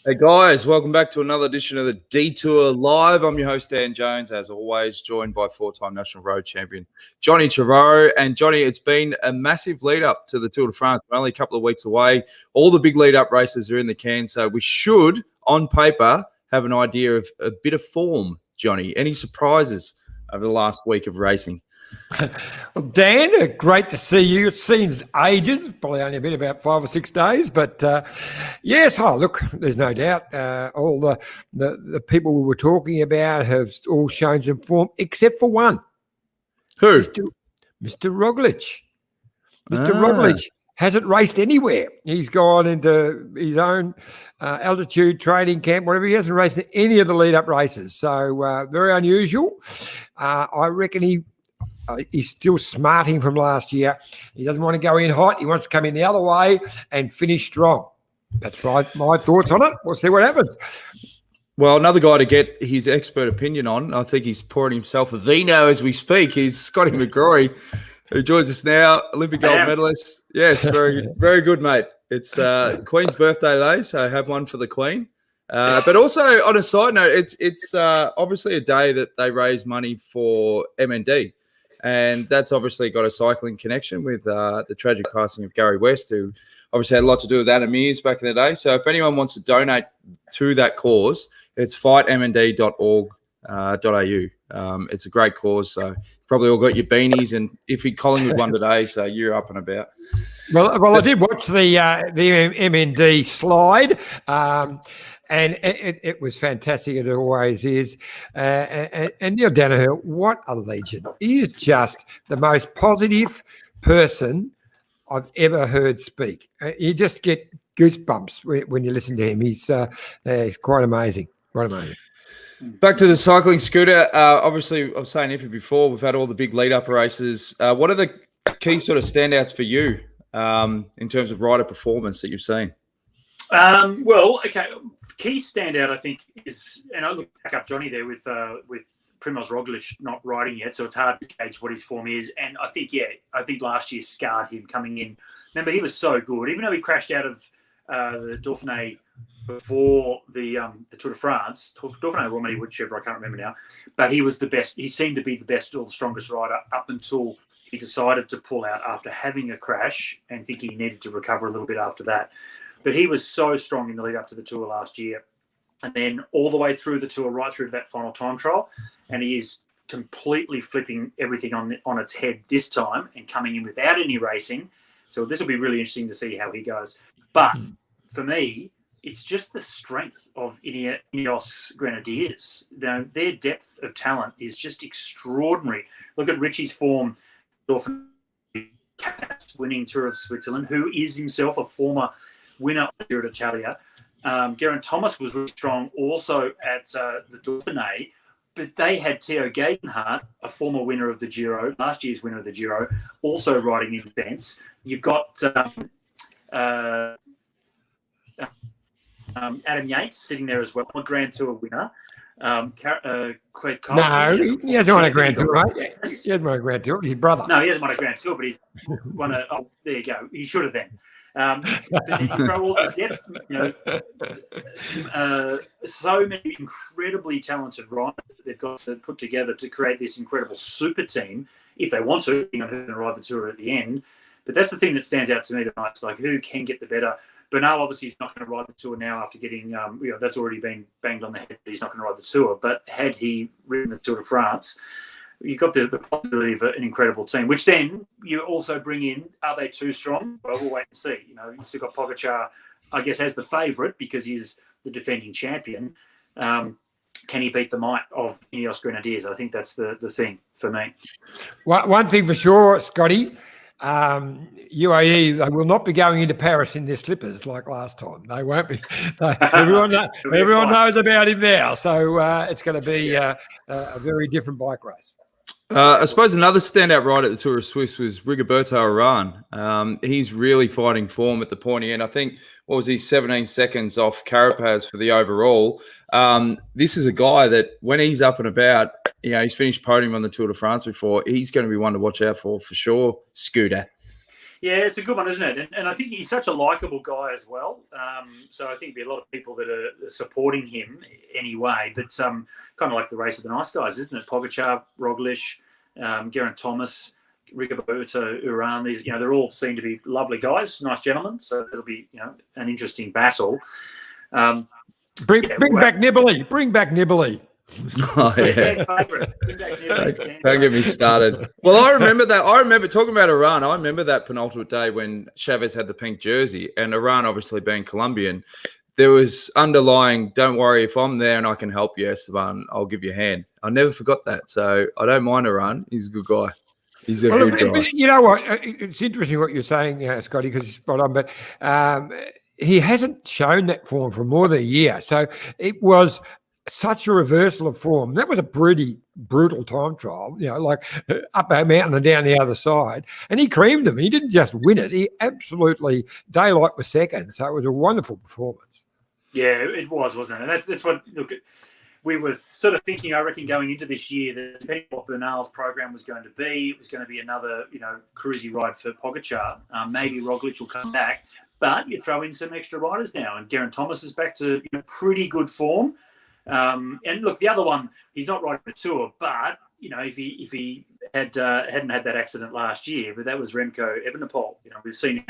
Hey guys, welcome back to another edition of the Detour Live. I'm your host, Dan Jones, as always, joined by four-time national road champion Johnny Trevaro. And Johnny, it's been a massive lead-up to the Tour de France. We're only a couple of weeks away. All the big lead-up races are in the can, so we should, on paper, have an idea of a bit of form, Johnny. Any surprises over the last week of racing? Well, Dan, great to see you. It seems ages, probably only been about 5 or 6 days, but yes, look, there's no doubt all the people we were talking about have all shown some form, except for one. Who? Mr. Roglic. Mr. Roglic hasn't raced anywhere. He's gone into his own altitude training camp, whatever. He hasn't raced in any of the lead-up races, so very unusual. I reckon he's still smarting from last year. He doesn't want to go in hot. He wants to come in the other way and finish strong. That's my thoughts on it. We'll see what happens. Well, another guy to get his expert opinion on, I think he's pouring himself a vino as we speak, is Scotty Mcgrory, who joins us now, Olympic gold medalist. Yes, very, very good, mate. It's Queen's birthday day, so have one for the Queen. But also, on a side note, it's obviously a day that they raise money for MND. And that's obviously got a cycling connection with the tragic passing of Gary West, who obviously had a lot to do with Adam Mears back in the day. So if anyone wants to donate to that cause, it's fightmnd.org.au. It's a great cause. So you probably all got your beanies, and if you're Collingwood one today, so you're up and about. Well, I did watch the MND slide. And it was fantastic, as it always is. And Neil Danaher, what a legend. He is just the most positive person I've ever heard speak. You just get goosebumps when you listen to him. He's quite amazing. Quite amazing. Back to the cycling, Scooter. Obviously, I was saying if before, we've had all the big lead-up races. What are the key sort of standouts for you in terms of rider performance that you've seen? Key standout, I think, is, and I look back up Johnny there with Primož Roglic not riding yet, so it's hard to gauge what his form is. And I think last year scarred him coming in. Remember, he was so good, even though he crashed out of the Dauphiné before the Tour de France, Dauphiné or Romandie, whichever, I can't remember now. But he was the best. He seemed to be the best or the strongest rider up until he decided to pull out after having a crash and think he needed to recover a little bit after that. But he was so strong in the lead up to the Tour last year. And then all the way through the Tour, right through to that final time trial. And he is completely flipping everything on its head this time and coming in without any racing. So this will be really interesting to see how he goes. But for me, it's just the strength of Ineos Grenadiers. Their depth of talent is just extraordinary. Look at Richie's form, winning Tour of Switzerland, who is himself a former winner of the Giro d'Italia. Geraint Thomas was really strong also at the Dauphiné, but they had Theo Gegenhardt, a former winner of the Giro, last year's winner of the Giro, also riding in defence. You've got Adam Yates sitting there as well, a Grand Tour winner. Craig Cosby, he hasn't won a Grand Tour, right? He hasn't won a Grand Tour. His brother. No, he hasn't won a Grand Tour, but he's won a. Oh, there you go. He should have then. But then you throw all the depth, so many incredibly talented riders that they've got to put together to create this incredible super team, if they want to, depending on who's going to ride the Tour at the end. But that's the thing that stands out to me tonight. It's like, who can get the better? Bernal obviously is not going to ride the Tour now after getting, that's already been banged on the head that he's not going to ride the Tour. But had he ridden the Tour de France, you've got the possibility of an incredible team, which then you also bring in, are they too strong? Well, we'll wait and see. You've still got Pogačar, I guess, as the favourite because he's the defending champion. Can he beat the might of Ineos Grenadiers? I think that's the thing for me. One thing for sure, Scotty, UAE, they will not be going into Paris in their slippers like last time. They won't be. Everyone knows about him now. So it's going to be a very different bike race. I suppose another standout ride at the Tour of Suisse was Rigoberto Urán. He's really fighting form at the pointy end. I think, 17 seconds off Carapaz for the overall. This is a guy that when he's up and about, he's finished podium on the Tour de France before. He's going to be one to watch out for sure, Scooter. Yeah, it's a good one, isn't it? And I think he's such a likable guy as well. So I think there'll be a lot of people that are supporting him anyway. But kind of like the race of the nice guys, isn't it? Pogačar, Roglic, Geraint Thomas, Rigoberto Urán. These, they all seem to be lovely guys, nice gentlemen. So it'll be, an interesting battle. Bring back Nibali. Bring back Nibali. Oh, yeah. Don't get me started. Well, I remember that. I remember talking about Iran. I remember that penultimate day when Chavez had the pink jersey, and Iran obviously being Colombian, there was underlying, don't worry, if I'm there and I can help you, Esteban, I'll give you a hand. I never forgot that. So I don't mind Iran. He's a good guy. He's a good guy. You know what? It's interesting what you're saying, Scotty, because you're spot on, but he hasn't shown that form for more than a year. So it was such a reversal of form. That was a pretty brutal time trial, like up a mountain and down the other side. And he creamed them. He didn't just win it. He absolutely, daylight was second. So it was a wonderful performance. Yeah, it was, wasn't it? And that's what, look, we were sort of thinking, I reckon, going into this year that depending on what Bernal's program was going to be, it was going to be another, cruisy ride for Pogačar. Maybe Roglic will come back. But you throw in some extra riders now. And Geraint Thomas is back to pretty good form. And look, the other one, he's not riding the Tour, but if he hadn't had that accident last year, but that was Remco Evenepoel. We've seen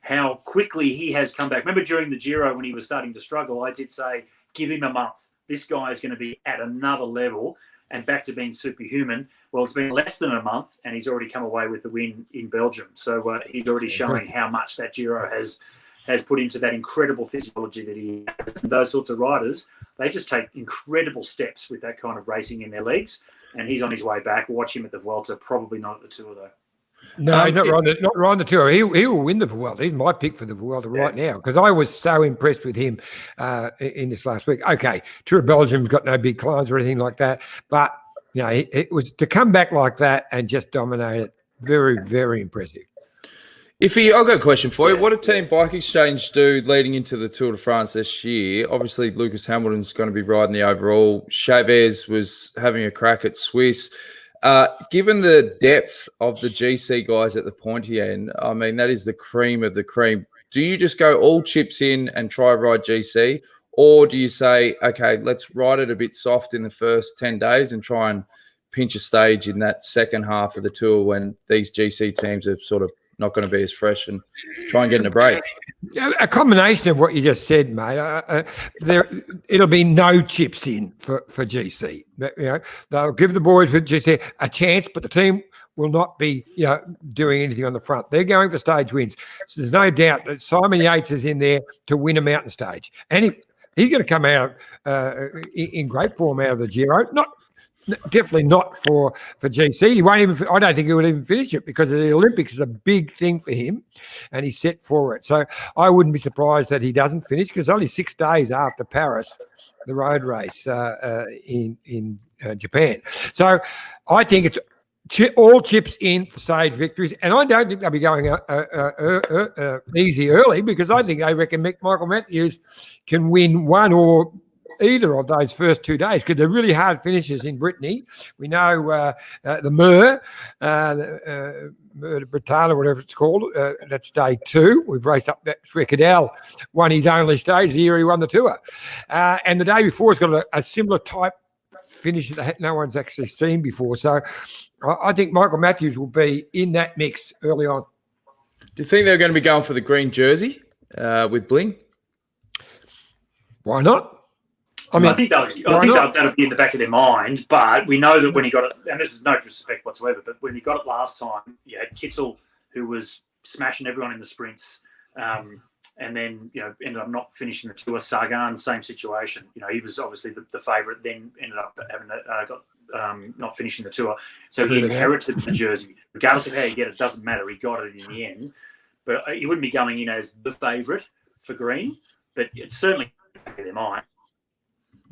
how quickly he has come back. Remember during the Giro when he was starting to struggle, I did say, give him a month. This guy is going to be at another level and back to being superhuman. Well, it's been less than a month, and he's already come away with the win in Belgium. So he's already showing how much that Giro has put into that incredible physiology that he has. And those sorts of riders, they just take incredible steps with that kind of racing in their legs. And he's on his way back. Watch him at the Vuelta, probably not at the Tour, though. No, not riding the Tour. He will win the Vuelta. He's my pick for the Vuelta right now because I was so impressed with him in this last week. Okay, Tour of Belgium's got no big climbs or anything like that. But, it was to come back like that and just dominate it. Very, very impressive. I've got a question for you. What did Team Bike Exchange do leading into the Tour de France this year? Obviously, Lucas Hamilton's going to be riding the overall. Chavez was having a crack at Suisse. Given the depth of the GC guys at the pointy end, I mean, that is the cream of the cream. Do you just go all chips in and try ride GC? Or do you say, okay, let's ride it a bit soft in the first 10 days and try and pinch a stage in that second half of the Tour when these GC teams are sort of not going to be as fresh and try and get in a break? A combination of what you just said, mate. It'll be no chips in for GC. They'll give the boys with GC a chance, but the team will not be doing anything on the front. They're going for stage wins. So there's no doubt that Simon Yates is in there to win a mountain stage. And he's going to come out in great form out of the Giro. Definitely not for GC. He won't even. I don't think he will even finish it because the Olympics is a big thing for him, and he's set for it. So I wouldn't be surprised that he doesn't finish because only 6 days after Paris, the road race in Japan. So I think it's all chips in for stage victories, and I don't think they'll be going easy early because I think they reckon Michael Matthews can win one or either of those first 2 days because they're really hard finishes in Brittany. We know the Mur de Bretagne, or whatever it's called, that's day 2. We've raced up that where Cadell won his only stage. The year he won the Tour. And the day before, it's got a similar type finish that no one's actually seen before. So I think Michael Matthews will be in that mix early on. Do you think they're going to be going for the green jersey with bling? Why not? I think that'll be in the back of their mind, but we know that when he got it, and this is no disrespect whatsoever, but when he got it last time, you had Kittel, who was smashing everyone in the sprints, and then ended up not finishing the Tour. Sagan, same situation. He was obviously the favourite, then ended up having not finishing the Tour. So he inherited the jersey. Regardless of how you get it, doesn't matter. He got it in the end, but he wouldn't be going in as the favourite for green, but it's certainly in the back of their mind.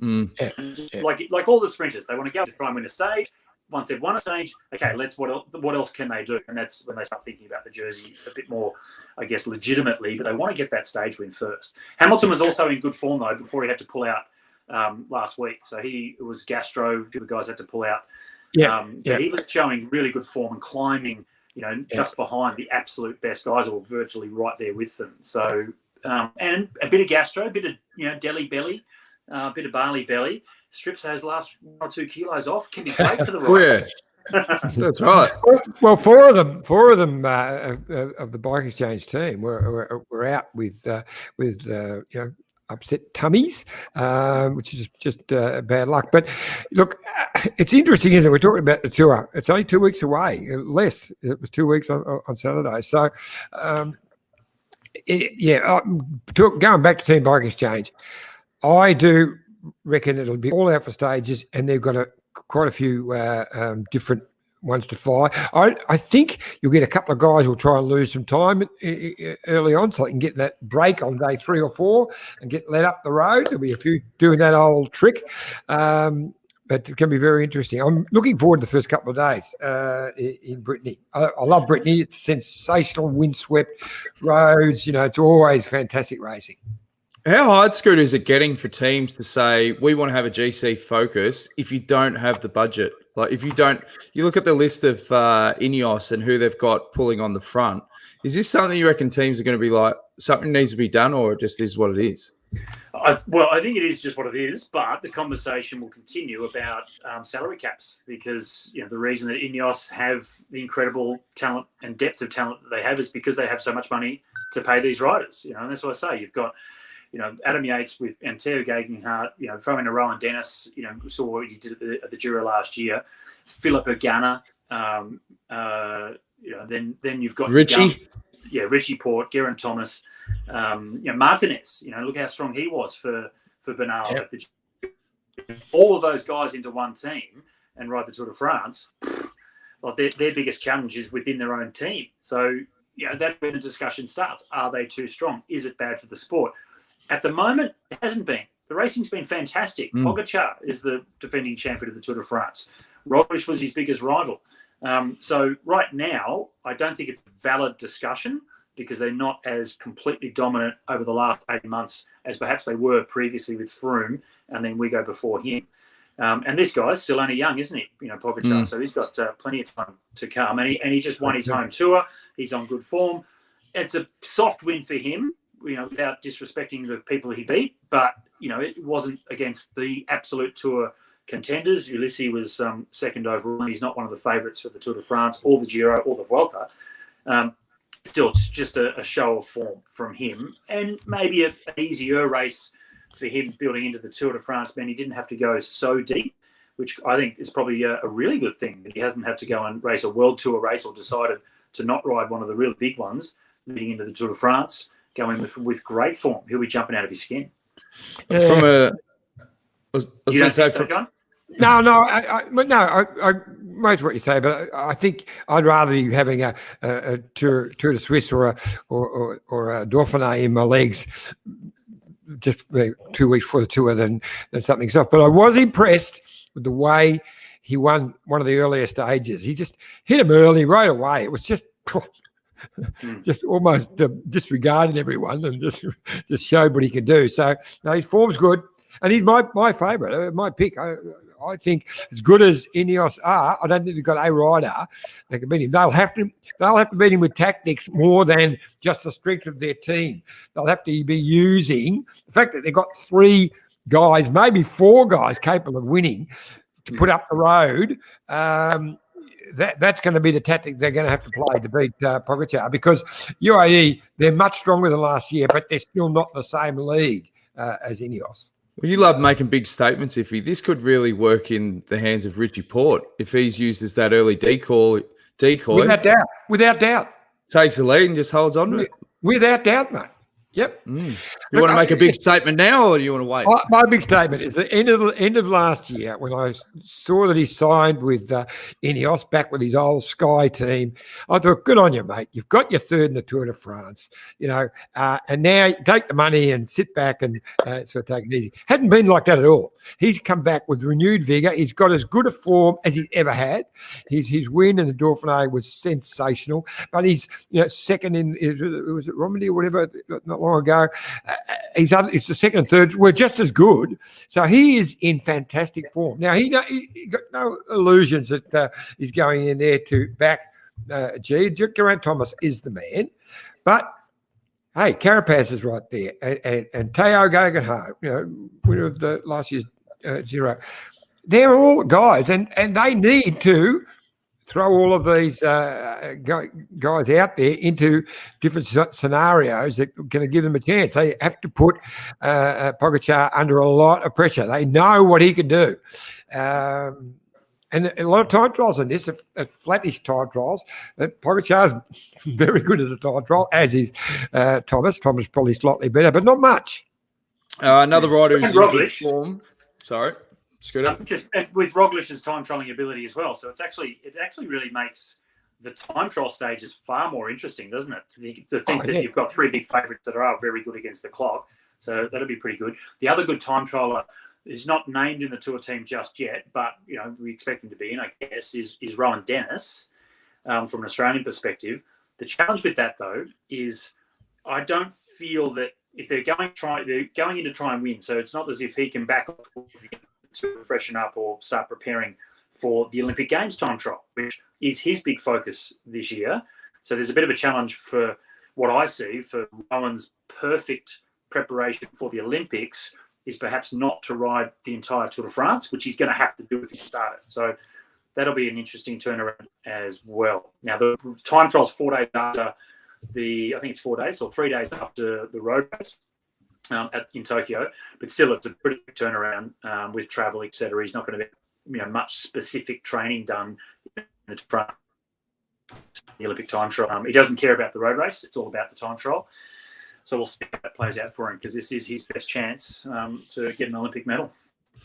Like all the sprinters, they want to go to try and win a stage. Once they've won a stage, okay, what else can they do? And that's when they start thinking about the jersey a bit more, I guess, legitimately. But they want to get that stage win first. Hamilton was also in good form though before he had to pull out last week. So it was gastro. The guys had to pull out. He was showing really good form and climbing. just behind the absolute best guys, or virtually right there with them. So, and a bit of gastro, a bit of, deli belly, a bit of barley belly, strips those last 1 or 2 kilos off, can be great for the riders. That's right. Well, four of them of the Bike Exchange team were out with upset tummies, which is just bad luck. But look, it's interesting, isn't it? We're talking about the tour. It's only 2 weeks away, less. It was 2 weeks on Saturday. So, going back to Team Bike Exchange, I do reckon it'll be all out for stages, and they've got quite a few different ones to fly. I think you'll get a couple of guys who'll try and lose some time early on, so they can get that break on day 3 or 4 and get led up the road. There'll be a few doing that old trick, but it can be very interesting. I'm looking forward to the first couple of days in Brittany. I love Brittany. It's sensational, windswept roads. It's always fantastic racing. How hard, Scooter, is it getting for teams to say, we want to have a GC focus if you don't have the budget? Like, if you don't, you look at the list of Ineos and who they've got pulling on the front. Is this something you reckon teams are going to be like, something needs to be done, or it just is what it is? I think it is just what it is, but the conversation will continue about salary caps, because the reason that Ineos have the incredible talent and depth of talent that they have is because they have so much money to pay these riders. And that's what I say. You've got Adam Yates and Theo Gegenhardt, throw in a Rowan Dennis, we saw what he did at the Giro last year. Philip Ogana, then you've got Richie. Richie Port, Geraint Thomas, Martinez, look how strong he was for Bernal. Yep. All of those guys into one team and ride the Tour de France, well, their biggest challenge is within their own team. So, that's where the discussion starts. Are they too strong? Is it bad for the sport? At the moment, it hasn't been. The racing's been fantastic. Pogačar is the defending champion of the Tour de France. Roglic was his biggest rival. So right now, I don't think it's a valid discussion, because they're not as completely dominant over the last 8 months as perhaps they were previously with Froome, and then we go before him. And this guy's still only young, isn't he? Pogačar. So he's got plenty of time to come. And he just won his home tour. He's on good form. It's a soft win for him, without disrespecting the people he beat. But, it wasn't against the absolute Tour contenders. Ulissi was second overall. He's not one of the favourites for the Tour de France or the Giro or the Vuelta. Still, it's just a show of form from him, and maybe an easier race for him building into the Tour de France. Man, he didn't have to go so deep, which I think is probably a really good thing, that he hasn't had to go and race a World Tour race, or decided to not ride one of the really big ones leading into the Tour de France, going with great form. He'll be jumping out of his skin. From a... You don't think so, John? No, I most of what you say, but I think I'd rather be having a Tour de Suisse or a Dauphiné in my legs just 2 weeks before the tour than something soft. But I was impressed with the way he won one of the earlier stages. He just hit him early right away. It was just almost disregarding everyone, and just showed what he could do. So his form's good, and he's my favourite, my pick. I think as good as Ineos are, I don't think they've got a rider that can beat him. They'll have to beat him with tactics more than just the strength of their team. They'll have to be using the fact that they've got 3 guys, maybe 4 guys capable of winning to put up the road. That's going to be the tactic they're going to have to play to beat Pogačar, because UAE, they're much stronger than last year, but they're still not the same league as Ineos. Well, you love making big statements, Iffy. This could really work in the hands of Richie Port if he's used as that early decoy. Without doubt. Takes the lead and just holds on to it. Without doubt, mate. Yep. You want to make a big statement now, or do you want to wait? My big statement is the end of last year, when I saw that he signed with Ineos, back with his old Sky team. I thought, good on you, mate. You've got your third in the Tour de France, and now you take the money and sit back and sort of take it easy. Hasn't been like that at all. He's come back with renewed vigour. He's got as good a form as he's ever had. His win in the Dauphiné was sensational, but he's second in, was it Romandy or whatever, not long ago. He's the second and third were just as good. So he is in fantastic form. Now, he got no illusions that he's going in there to back Geraint Thomas is the man. But, hey, Carapaz is right there. And Teo Guggenheim, winner of the last year's Giro. They're all guys, and they need to throw all of these guys out there into different scenarios that are going to give them a chance. They have to put Pogačar under a lot of pressure. They know what he can do. And a lot of time trials in this, flattish time trials. Pogačar's very good at the time trial, as is Thomas. Thomas probably slightly better, but not much. Another rider who's in good form. Sorry. Just with Roglic's time trialing ability as well. So it actually really makes the time trial stages far more interesting, doesn't it? To think that you've got three big favourites that are very good against the clock. So that'll be pretty good. The other good time trialer is not named in the Tour team just yet, but we expect him to be in, I guess, is Rowan Dennis from an Australian perspective. The challenge with that though is I don't feel that if they're going in to try and win. So it's not as if he can back off to freshen up or start preparing for the Olympic Games time trial, which is his big focus this year. So there's a bit of a challenge for what I see for Rowan's perfect preparation for the Olympics is perhaps not to ride the entire Tour de France, which he's going to have to do if he started. So that'll be an interesting turnaround as well. Now, the time trial's 4 days after I think it's 4 days or 3 days after the road race. In Tokyo, but still it's a pretty big turnaround with travel, etc. He's not going to be much specific training done in the Olympic time trial. He doesn't care about the road race; it's all about the time trial. So we'll see how that plays out for him because this is his best chance to get an Olympic medal.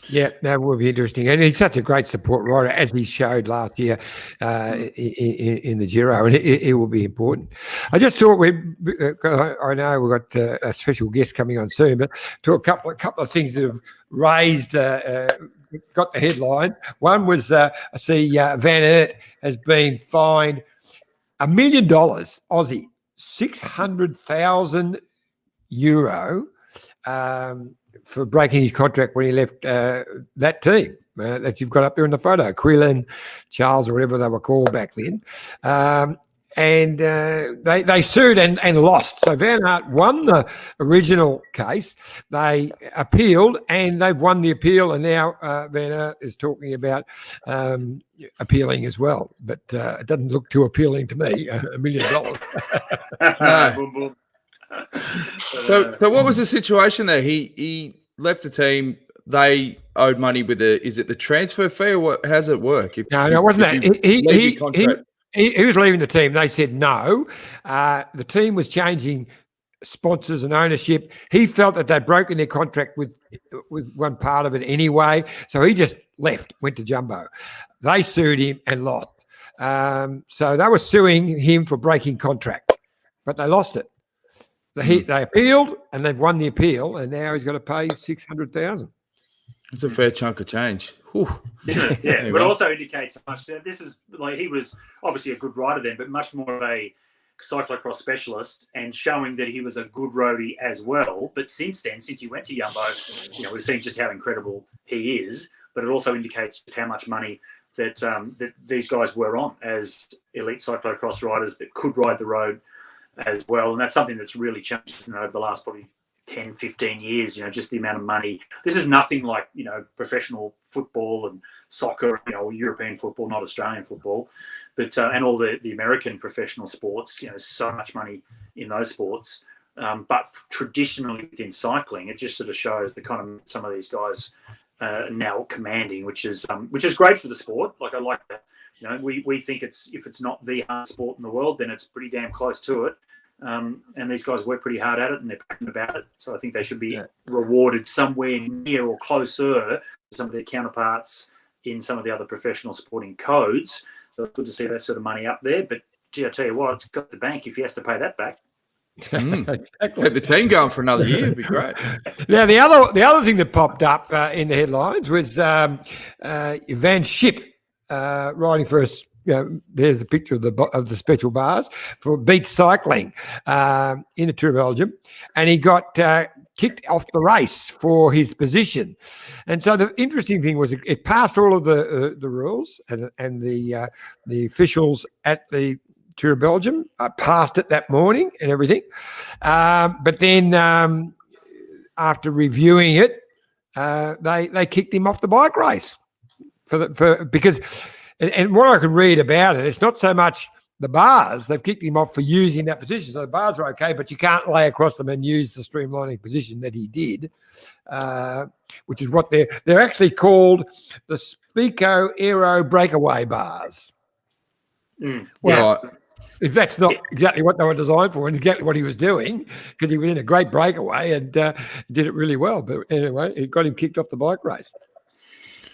Yeah, that will be interesting. And he's such a great support rider, as he showed last year in the Giro, and it will be important. I just thought I know we've got a special guest coming on soon, but to a couple of things that have raised, got the headline. One was, I see Van Aert has been fined $1 million Aussie, 600,000 euro, for breaking his contract when he left that team that you've got up there in the photo, Quillen, Charles, or whatever they were called back then. And they sued and lost. So Van Aert won the original case. They appealed and they've won the appeal. And now Van Aert is talking about appealing as well. But it doesn't look too appealing to me, $1 million. No. So what was the situation there? He left the team. They owed money with is it the transfer fee or what? How's it work? No, it wasn't that. He was leaving the team. They said no. The team was changing sponsors and ownership. He felt that they'd broken their contract with one part of it anyway. So he just left, went to Jumbo. They sued him and lost. So they were suing him for breaking contract, but they lost it. They appealed and they've won the appeal, and now he's got to pay $600,000. It's a fair chunk of change. Isn't it? Yeah, anyway. But also indicates how much. This is like he was obviously a good rider then, but much more of a cyclocross specialist, and showing that he was a good roadie as well. But since then, since he went to Jumbo, we've seen just how incredible he is. But it also indicates just how much money that that these guys were on as elite cyclocross riders that could ride the road as well. And that's something that's really changed over the last probably 10, 15 years, just the amount of money. This is nothing like, professional football and soccer, European football, not Australian football, but and all the American professional sports, so much money in those sports. But traditionally within cycling, it just sort of shows the kind of some of these guys now commanding, which is great for the sport. Like I like that. We think if it's not the hardest sport in the world, then it's pretty damn close to it. And these guys work pretty hard at it and they're passionate about it. So I think they should be rewarded somewhere near or closer to some of their counterparts in some of the other professional sporting codes. So it's good to see that sort of money up there. But gee, I tell you what, it's got the bank if he has to pay that back. Exactly. Get the team going for another year would be great. Now the other thing that popped up in the headlines was Van Schip riding for us. There's a picture of the special bars for Beat Cycling in the Tour of Belgium, and he got kicked off the race for his position. And so the interesting thing was it passed all of the rules and the officials at the Tour of Belgium. I passed it that morning and everything. But then after reviewing it, they kicked him off the bike race because what I could read about it, it's not so much the bars. They've kicked him off for using that position. So the bars are okay, but you can't lay across them and use the streamlining position that he did, which is what they're actually called the Spico Aero breakaway bars. Well, if that's not exactly what they were designed for and exactly what he was doing, because he was in a great breakaway and did it really well. But anyway, it got him kicked off the bike race.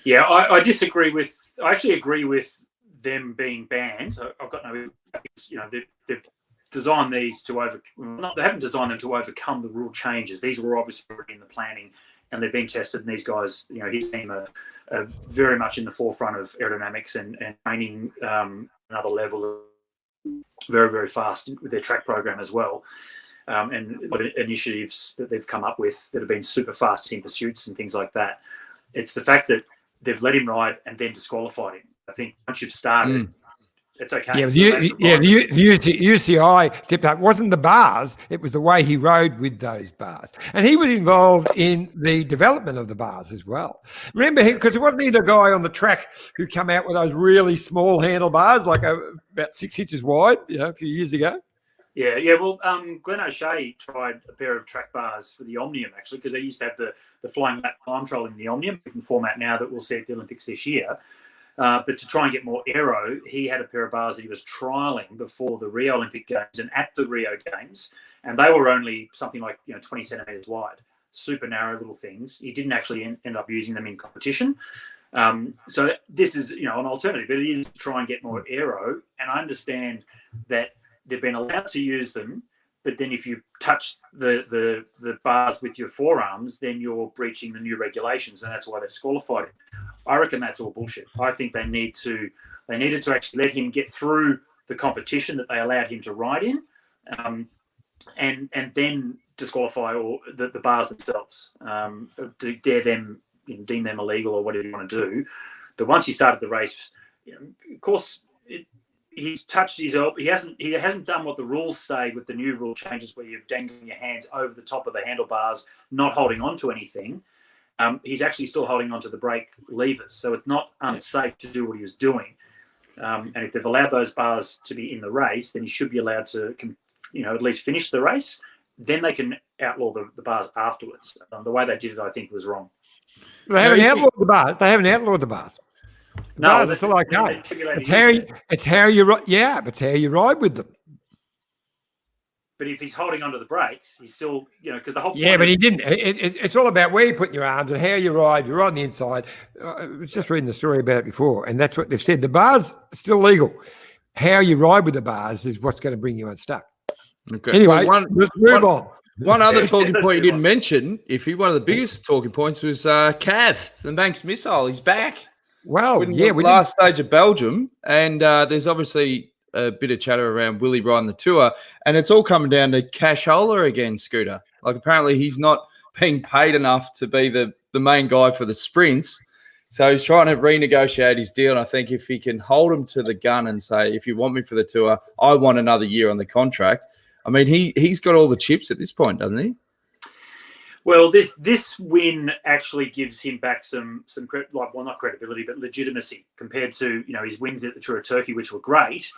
Yeah, I disagree with. I actually agree with them being banned. I've got no. They've designed these to they haven't designed them to overcome the rule changes. These were obviously already in the planning, and they're being tested. And these guys, his team are very much in the forefront of aerodynamics and training another level. Very, very fast with their track program as well, and what initiatives that they've come up with that have been super fast in pursuits and things like that. It's the fact that they've let him ride and then disqualified him. I think once you've started, it's okay. Yeah, the UCI stepped up. It wasn't the bars, it was the way he rode with those bars. And he was involved in the development of the bars as well. Remember, because it wasn't he the guy on the track who came out with those really small handlebars, like about 6 inches wide, a few years ago? Yeah. Well, Glenn O'Shea tried a pair of track bars for the Omnium, actually, because they used to have the flying lap time trial in the Omnium, different format now that we'll see at the Olympics this year. But to try and get more aero, he had a pair of bars that he was trialling before the Rio Olympic Games and at the Rio Games, and they were only something like 20 centimeters wide, super narrow little things. He didn't actually end up using them in competition. So this is an alternative. It is to try and get more aero, and I understand that they've been allowed to use them, but then if you touch the bars with your forearms, then you're breaching the new regulations, and that's why they've disqualified him. I reckon that's all bullshit. I think they needed to actually let him get through the competition that they allowed him to ride in, and then disqualify the bars themselves, to dare them, deem them illegal or whatever you want to do. But once he started the race, of course, he's touched his elbow. He hasn't done what the rules say with the new rule changes, where you're dangling your hands over the top of the handlebars, not holding on to anything. He's actually still holding onto the brake levers, so it's not unsafe to do what he was doing. And if they've allowed those bars to be in the race, then he should be allowed to, at least finish the race. Then they can outlaw the bars afterwards. The way they did it, I think, was wrong. They haven't outlawed the bars. They haven't outlawed the bars. The bars are still okay. It's how you ride. Yeah, but it's how you ride with them. But if he's holding onto the brakes, he's still, because the whole point but he didn't. It's all about where you put your arms and how you ride. You're on the inside. I was just reading the story about it before, and that's what they've said. The bars are still legal. How you ride with the bars is what's going to bring you unstuck. Okay. Anyway, let's move on. One other talking point you didn't mention, one of the biggest talking points was Cav, the Banks missile. He's back. Well, last stage of Belgium, and there's obviously a bit of chatter around will he ride the tour, and it's all coming down to cashola again, Scooter. Like, apparently he's not being paid enough to be the main guy for the sprints, so he's trying to renegotiate his deal. And I think if he can hold him to the gun and say, if you want me for the tour, I want another year on the contract. I mean, he's got all the chips at this point, doesn't he? Well, this win actually gives him back some not credibility, but legitimacy compared to his wins at the Tour of Turkey, which were great.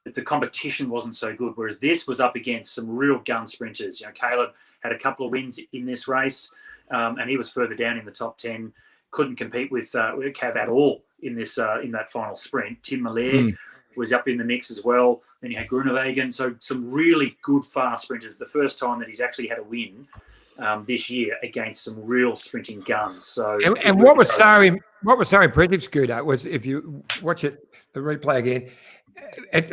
But the competition wasn't so good, whereas this was up against some real gun sprinters. Caleb had a couple of wins in this race, and he was further down in the top 10. Couldn't compete with Cav at all in that final sprint. Tim Miller was up in the mix as well. Then you had Groenewegen, so some really good fast sprinters. The first time that he's actually had a win this year against some real sprinting guns. So, and what was so impressive, Scooter, was if you watch the replay again.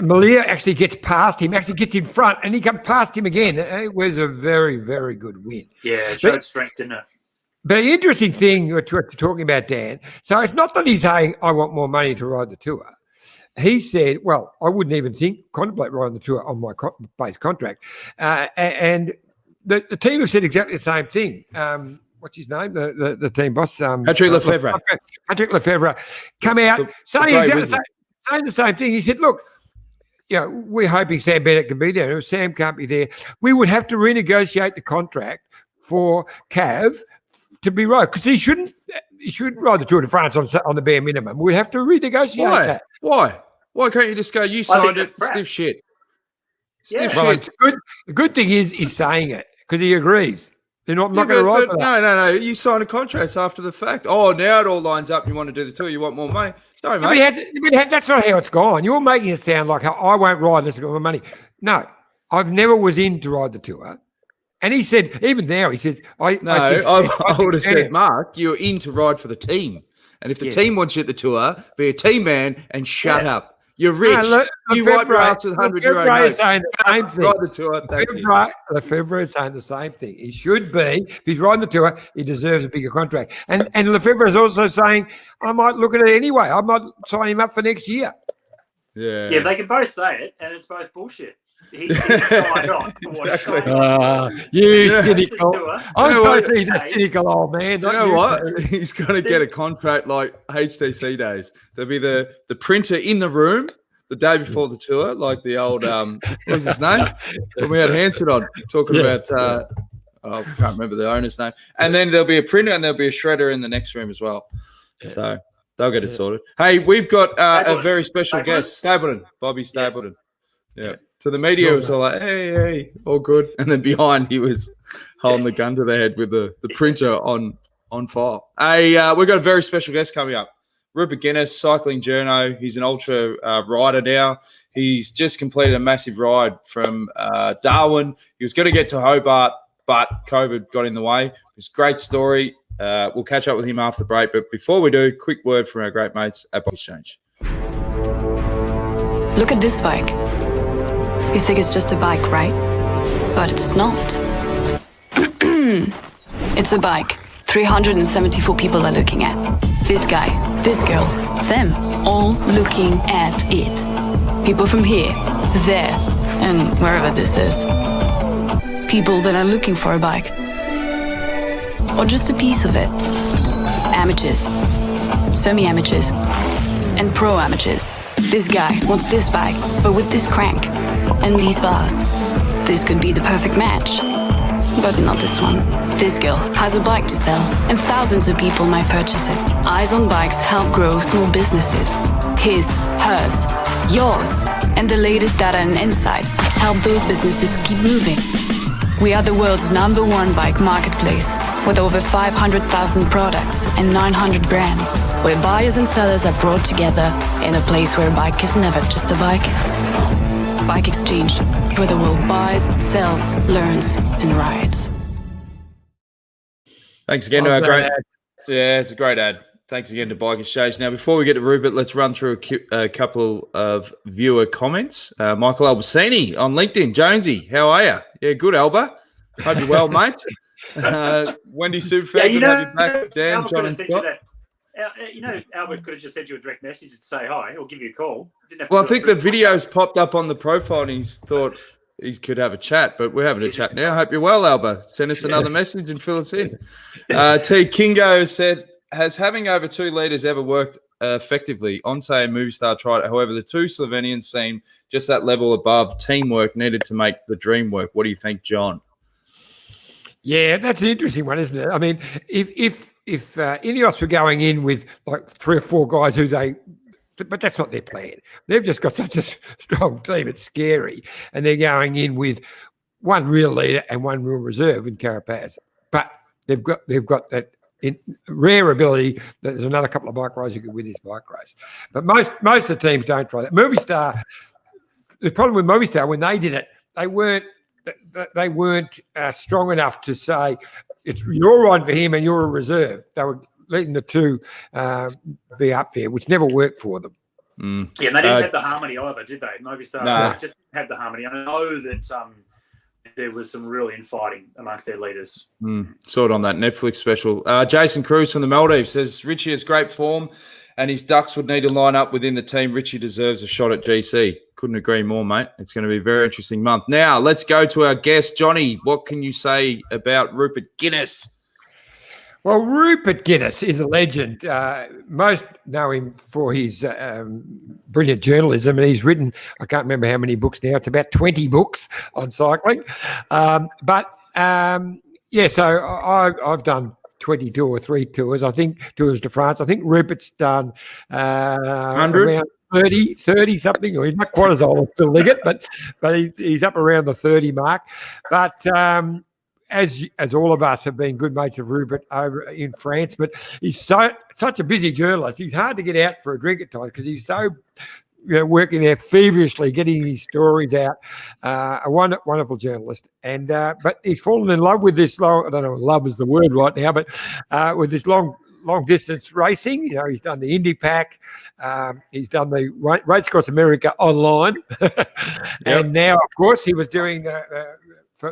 Malia actually gets past him, actually gets in front, and he comes past him again. It was a very, very good win. Yeah, it showed strength, didn't it? But the interesting thing you're talking about, Dan, so it's not that he's saying, I want more money to ride the tour. He said, well, I wouldn't even contemplate riding the tour on my base contract. And the team have said exactly the same thing. What's his name? The team boss? Patrick Lefevre. Patrick Lefevre come out saying exactly the same thing. He said, look, we're hoping Sam Bennett can be there. If Sam can't be there, we would have to renegotiate the contract for Cav to be rode, because he shouldn't ride the Tour de France on the bare minimum. We'd have to renegotiate that. Why can't you just go, you signed it, stiff shit? Yeah. Well, it's good. The good thing is he's saying it because he agrees. They're not going to ride for that. No. You sign a contract after the fact. Oh, now it all lines up. You want to do the tour. You want more money. Sorry, mate. That's not how it's gone. You're making it sound like I won't ride unless I've got my money. No, I've never was in to ride the tour. And he said, even now, he says, I would have said, Mark, you're in to ride for the team. And if the team wants you at the tour, be a team man and shut up. You're rich. You wipe your ass with €100 notes. Saying the same thing. Ride the tour. Lefebvre is saying the same thing. He should be. If he's riding the tour, he deserves a bigger contract. And Lefebvre is also saying, I might look at it anyway. I might sign him up for next year. Yeah. Yeah, they can both say it, and it's both bullshit. He signed on. Exactly. You cynical. I'm supposed to be a cynical old man. You know what? He's going to get a contract like HTC days. There'll be the printer in the room the day before the tour, like the old, what was his name? When we had Hanson on, talking about, I can't remember the owner's name. And then there'll be a printer and there'll be a shredder in the next room as well. So they'll get it sorted. Hey, we've got a very special guest, Bobby Stapleton. Yes. Yeah. So the media was all like, hey, all good. And then behind he was holding the gun to the head with the printer on fire. Hey, we've got a very special guest coming up. Rupert Guinness, cycling journo. He's an ultra rider now. He's just completed a massive ride from Darwin. He was going to get to Hobart, but COVID got in the way. It's a great story. We'll catch up with him after the break. But before we do, quick word from our great mates at Bike Exchange. Look at this bike. You think it's just a bike, right? But it's not. It's a bike 374 people are looking at. This guy, this girl, them, all looking at it. People from here, there, and wherever this is. People that are looking for a bike. Or just a piece of it. Amateurs, semi-amateurs, and pro-amateurs. This guy wants this bike, but with this crank and these bars. This could be the perfect match. But not this one. This girl has a bike to sell, and thousands of people might purchase it. Eyes on Bikes help grow small businesses. His, hers, yours, and the latest data and insights help those businesses keep moving. We are the world's #1 bike marketplace, with over 500,000 products and 900 brands, where buyers and sellers are brought together in a place where a bike is never just a bike. Bike Exchange, where the world buys, sells, learns, and rides. Thanks again to our great ad. Yeah, it's a great ad. Thanks again to Bike Exchange. Now, before we get to Rupert, let's run through a couple of viewer comments. Michael Albacini on LinkedIn. Jonesy, how are you? Yeah, good, Alba. Hope you're well, mate. Wendy Superfans, have you back. Dan, John, and Scott. Albert could have just sent you a direct message to say hi or give you a call. Well, I think the videos popped up on the profile and he's thought he could have a chat, but we're having a chat now. Hope you're well, Alba. Send us another message and fill us in. T. Kingo said, has having over 2 leaders ever worked effectively? Onse and Movistar tried it. However, the 2 Slovenians seem just that level above. Teamwork needed to make the dream work. What do you think, John? Yeah, that's an interesting one, isn't it? I mean, if Ineos were going in with like 3 or 4 guys but that's not their plan. They've just got such a strong team, it's scary. And they're going in with 1 real leader and 1 real reserve in Carapaz. But they've got that rare ability that there's another couple of bike riders who could win this bike race. But most of the teams don't try that. Movistar, the problem with Movistar, when they did it, they weren't strong enough to say you're riding for him and you're a reserve. They were letting the 2 be up there, which never worked for them. Yeah, and they didn't have the harmony either, did they? Movistar just had the harmony. I know that there was some real infighting amongst their leaders. Saw it on that Netflix special. Jason Cruz from the Maldives says, Richie has great form and his ducks would need to line up within the team. Richie deserves a shot at GC. Couldn't agree more, mate. It's going to be a very interesting month. Now, let's go to our guest, Johnny. What can you say about Rupert Guinness? Well, Rupert Guinness is a legend. Most know him for his brilliant journalism, and he's written, I can't remember how many books now, it's about 20 books on cycling. So I've done 22 or 3 tours, I think, Tours de France. I think Rupert's done around 30 something, or he's not quite as old as Phil Liggett, but he's up around the 30 mark. But as all of us have been good mates of Rupert over in France, but he's such a busy journalist. He's hard to get out for a drink at times because he's so working there feverishly, getting his stories out. A wonderful journalist, and but he's fallen in love with this long. I don't know if love is the word right now, but with this long distance racing. You know, he's done the Indy Pack, he's done the Race Across America online, and now, of course, he was doing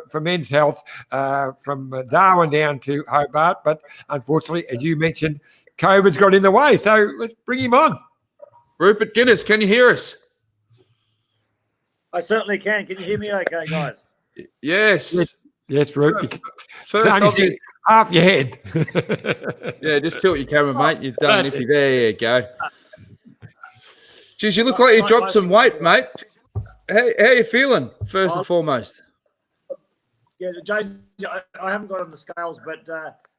for Men's Health from Darwin down to Hobart. But unfortunately, as you mentioned, COVID's got in the way. So let's bring him on. Rupert Guinness, can you hear us? I certainly can. Can you hear me okay, guys? Yes. Yes, Rupert. First off, half your head. Yeah, just tilt your camera, mate. You've done it. There you go. Geez, you look like you dropped some weight, mate. How are you feeling, first and foremost? Yeah, James, I haven't got on the scales, but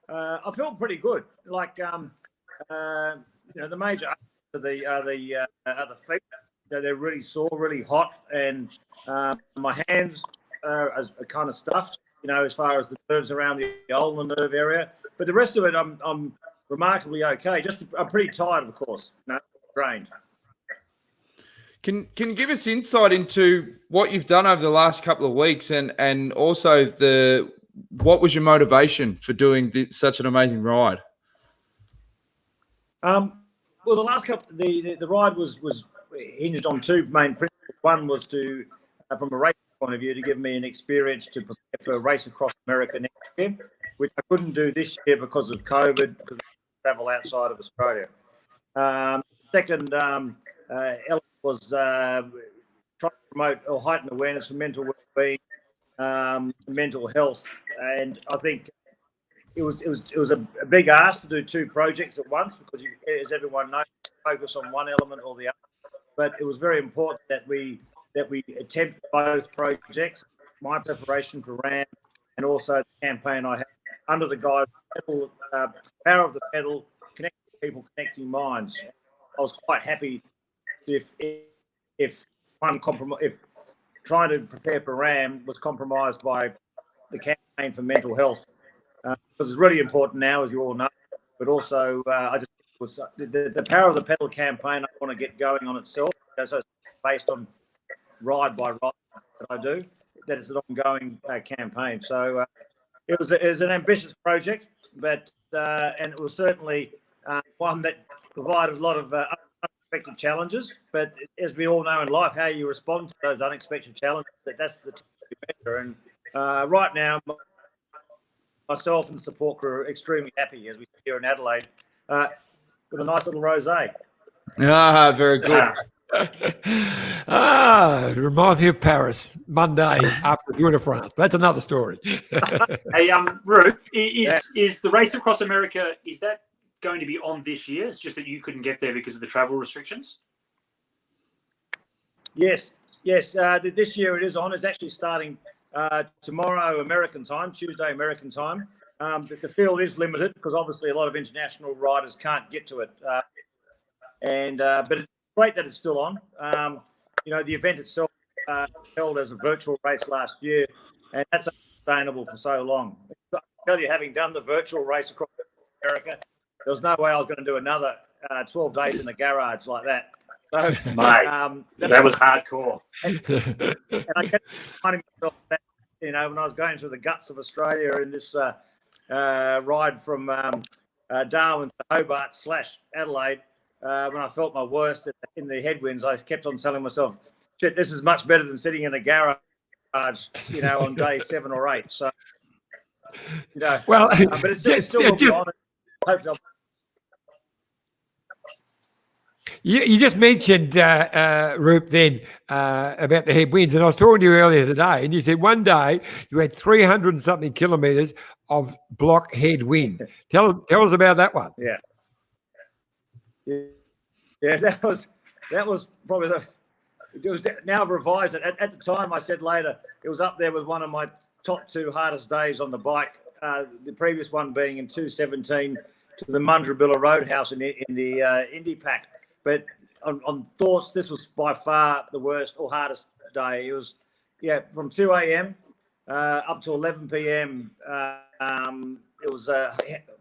I feel pretty good. Like, the major are the feet. They're really sore, really hot, and my hands are kind of stuffed, as far as the nerves around the ulnar nerve area. But the rest of it, I'm remarkably okay. I'm pretty tired, of course, drained. Can you give us insight into what you've done over the last couple of weeks, and also what was your motivation for doing such an amazing ride? Well, the last couple, the ride was hinged on 2 main principles. One was to, from a race point of view, to give me an experience to prepare for a Race Across America next year, which I couldn't do this year because of COVID, because of travel outside of Australia. Second element was trying to promote or heighten awareness for mental well-being, mental health, and I think it was a big ask to do 2 projects at once because, as everyone knows, focus on one element or the other. But it was very important that we attempt both projects. My preparation for RAM and also the campaign I had under the guise of Power of the Pedal, connecting people, connecting minds. I was quite happy if trying to prepare for RAM was compromised by the campaign for mental health, because it's really important now, as you all know. But also, I just was the Power of the Pedal campaign. I want to get going on itself. So it's based on ride by ride that I do. That is an ongoing campaign. So it was an ambitious project, but and it was certainly one that provided a lot of unexpected challenges. But as we all know in life, how you respond to those unexpected challenges, that's the measure. And right now, myself and the support crew are extremely happy as we sit here in Adelaide with a nice little rosé. Ah, very good. It reminds me of Paris, Monday after the Tour de France. That's another story. Hey, Ruth, is the Race Across America, is that going to be on this year? It's just that you couldn't get there because of the travel restrictions? Yes. This year it is on. It's actually starting tomorrow American time, Tuesday American time. The field is limited because obviously a lot of international riders can't get to it. But it's great that it's still on. The event itself held as a virtual race last year, and that's sustainable for so long. I tell you, having done the virtual Race Across America, there was no way I was going to do another 12 days in the garage like that. So, mate, that was hardcore. And I kept finding myself that, when I was going through the guts of Australia in this ride from Darwin to Hobart / Adelaide, when I felt my worst in the headwinds, I kept on telling myself, shit, this is much better than sitting in a garage, on day 7 or 8. So, well, but it's still hopefully You just mentioned, Roop, then about the headwinds, and I was talking to you earlier today, and you said one day you had 300 and something kilometres of block headwind. Tell us about that one. Yeah, that was probably it was now I've revised it. At the time, I said later it was up there with one of my top 2 hardest days on the bike. The previous one being in 2017 to the Mundrabilla Roadhouse in the Indy Pack. But on thoughts, this was by far the worst or hardest day. It was from 2 a.m. Up to 11 p.m. It was a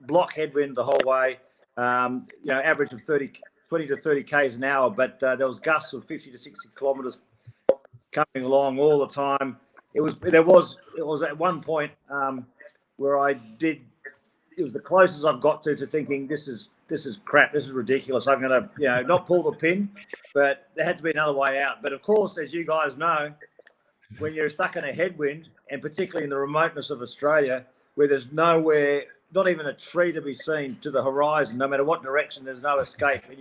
block headwind the whole way. Average of 20 to 30 k's an hour, but there was gusts of 50 to 60 kilometers coming along all the time. It was at one point where it was the closest I've got to thinking this is crap, this is ridiculous. I'm gonna not pull the pin, but there had to be another way out. But of course, as you guys know, when you're stuck in a headwind, and particularly in the remoteness of Australia, where there's nowhere, not even a tree to be seen to the horizon, no matter what direction, there's no escape. And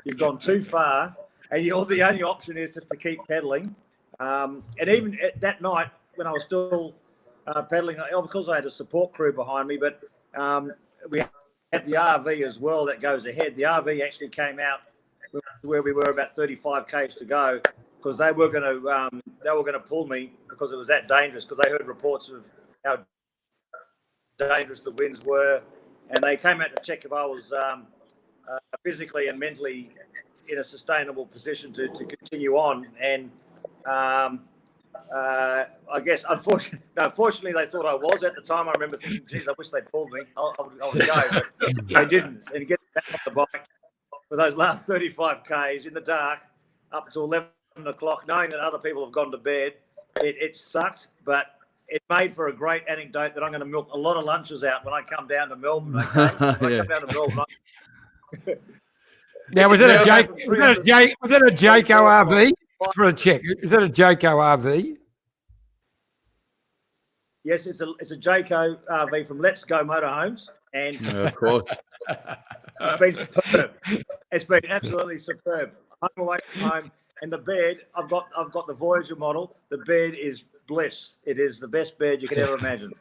you've gone too far, and the only option is just to keep pedaling. And even that night, when I was still pedaling, of course I had a support crew behind me, but we had the RV as well that goes ahead. The RV actually came out where we were about 35 k's to go, because they were going to pull me because it was that dangerous, because they heard reports of how dangerous the winds were, and they came out to check if I was physically and mentally in a sustainable position to continue on. And I guess unfortunately they thought I was at the time. I remember thinking, geez, I wish they'd pulled me. I would go, but they didn't. And getting back on the bike for those last 35 k's in the dark up to 11 o'clock, knowing that other people have gone to bed, it sucked, but it made for a great anecdote that I'm going to milk a lot of lunches out when I come down to Melbourne. Okay? When I come down to Melbourne. Now, was that a Jayco RV? For a check, is that a Jayco RV? Yes, it's a Jayco RV from Let's Go Motorhomes, and of course, it's been superb. It's been absolutely superb. I'm away from home, and the bed I've got the Voyager model. The bed is bliss. It is the best bed you could ever imagine.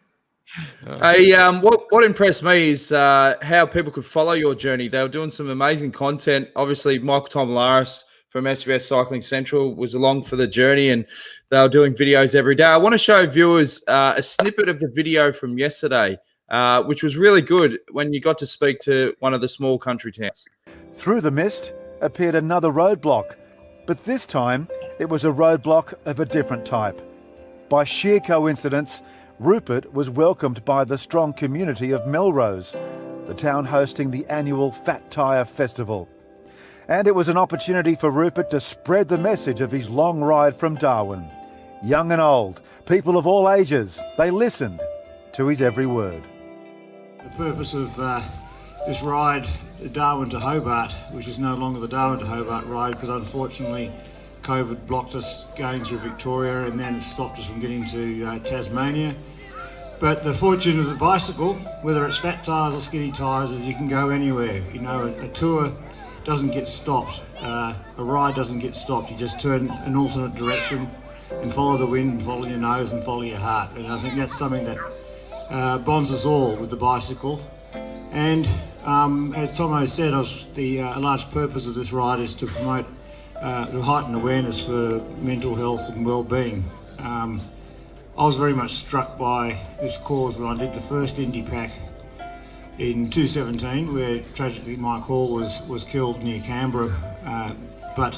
Hey, what impressed me is how people could follow your journey. They were doing some amazing content. Obviously, Michael Tomalaris from SBS Cycling Central was along for the journey, and they were doing videos every day. I want to show viewers a snippet of the video from yesterday, which was really good when you got to speak to one of the small country towns. Through the mist appeared another roadblock, but this time it was a roadblock of a different type. By sheer coincidence, Rupert was welcomed by the strong community of Melrose, the town hosting the annual Fat Tyre Festival. And it was an opportunity for Rupert to spread the message of his long ride from Darwin. Young and old, people of all ages, they listened to his every word. The purpose of this ride, Darwin to Hobart, which is no longer the Darwin to Hobart ride, because unfortunately COVID blocked us going through Victoria, and then it stopped us from getting to Tasmania. But the fortune of the bicycle, whether it's fat tyres or skinny tyres, is you can go anywhere. You know, a tour doesn't get stopped. A ride doesn't get stopped. You just turn an alternate direction and follow the wind, and follow your nose and follow your heart. And I think that's something that bonds us all with the bicycle. And as Tomo said, a large purpose of this ride is to promote, to heighten awareness for mental health and well-being. I was very much struck by this cause when I did the first Indy Pack in 2017, where tragically Mike Hall was killed near Canberra. But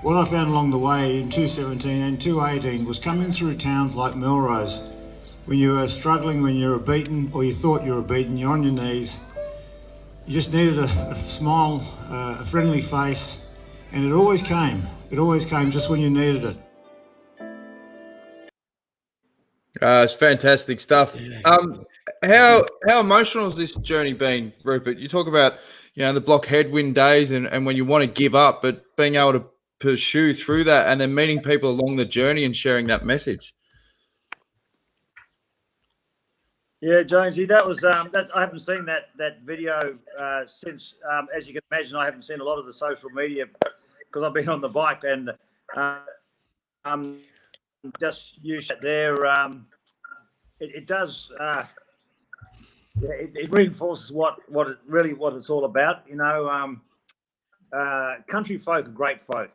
what I found along the way in 2017 and 2018 was coming through towns like Melrose, when you were struggling, when you were beaten, or you thought you were beaten, you're on your knees, you just needed a smile, a friendly face, and it always came. It always came just when you needed it. It's fantastic stuff. How emotional has this journey been, Rupert? You talk about, the block headwind days and when you want to give up, but being able to pursue through that and then meeting people along the journey and sharing that message. Yeah, Jonesy, that was I haven't seen that video since. As you can imagine, I haven't seen a lot of the social media because I've been on the bike, and just use it there. It does. it reinforces what it's all about. Country folk are great folk.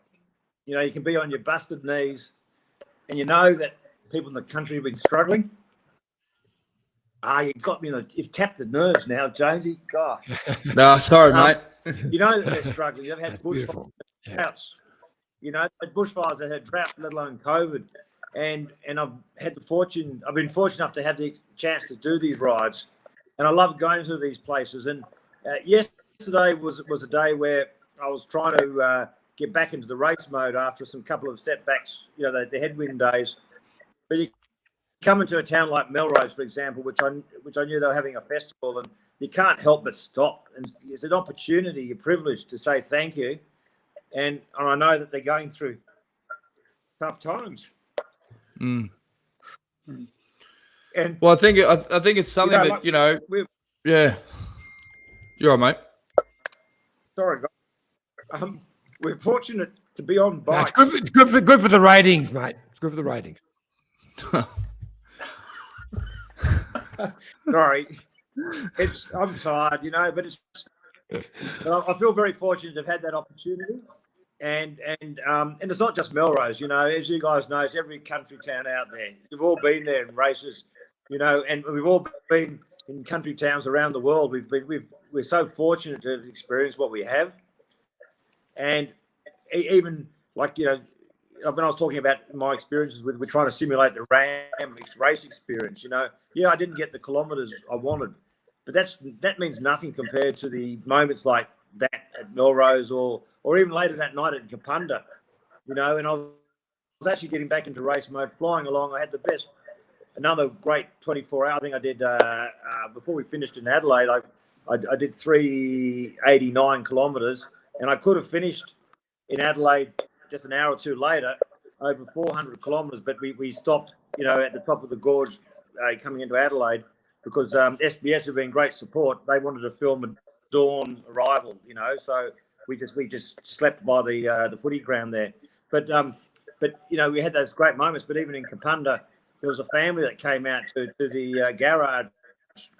You can be on your busted knees, and you know that people in the country have been struggling. You've got me. You've tapped the nerves now, Jonesy. Gosh. No, sorry, mate. You know that they're struggling. They've had bushfires, droughts. Bushfires that had drought, let alone COVID. And I've been fortunate enough to have the chance to do these rides, and I love going to these places. And yesterday was a day where I was trying to get back into the race mode after some couple of setbacks, the headwind days. But you come into a town like Melrose, for example, which I knew they were having a festival, and you can't help but stop. And it's an opportunity, a privilege to say thank you. And I know that they're going through tough times. Mm. And well, I think it's something that yeah. You're right, mate. Sorry, guys. We're fortunate to be on bikes. No, it's good for the ratings, mate. It's good for the ratings. Sorry, I'm tired, but I feel very fortunate to have had that opportunity, and it's not just Melrose, as you guys know, it's every country town out there. You've all been there in races, and we've all been in country towns around the world. We're so fortunate to have experienced what we have, and even like when I was talking about my experiences we're trying to simulate the RAM race experience. I didn't get the kilometres I wanted, but that means nothing compared to the moments like that at Melrose or even later that night at Kapunda. And I was actually getting back into race mode, flying along. I had another great 24 hour. I think I did before we finished in Adelaide. I did 389 kilometres, and I could have finished in Adelaide just an hour or two later, over 400 kilometres, but we stopped, at the top of the gorge coming into Adelaide because SBS have been great support. They wanted to film a dawn arrival, so we just slept by the footy ground there. But we had those great moments. But even in Kapunda, there was a family that came out to the garage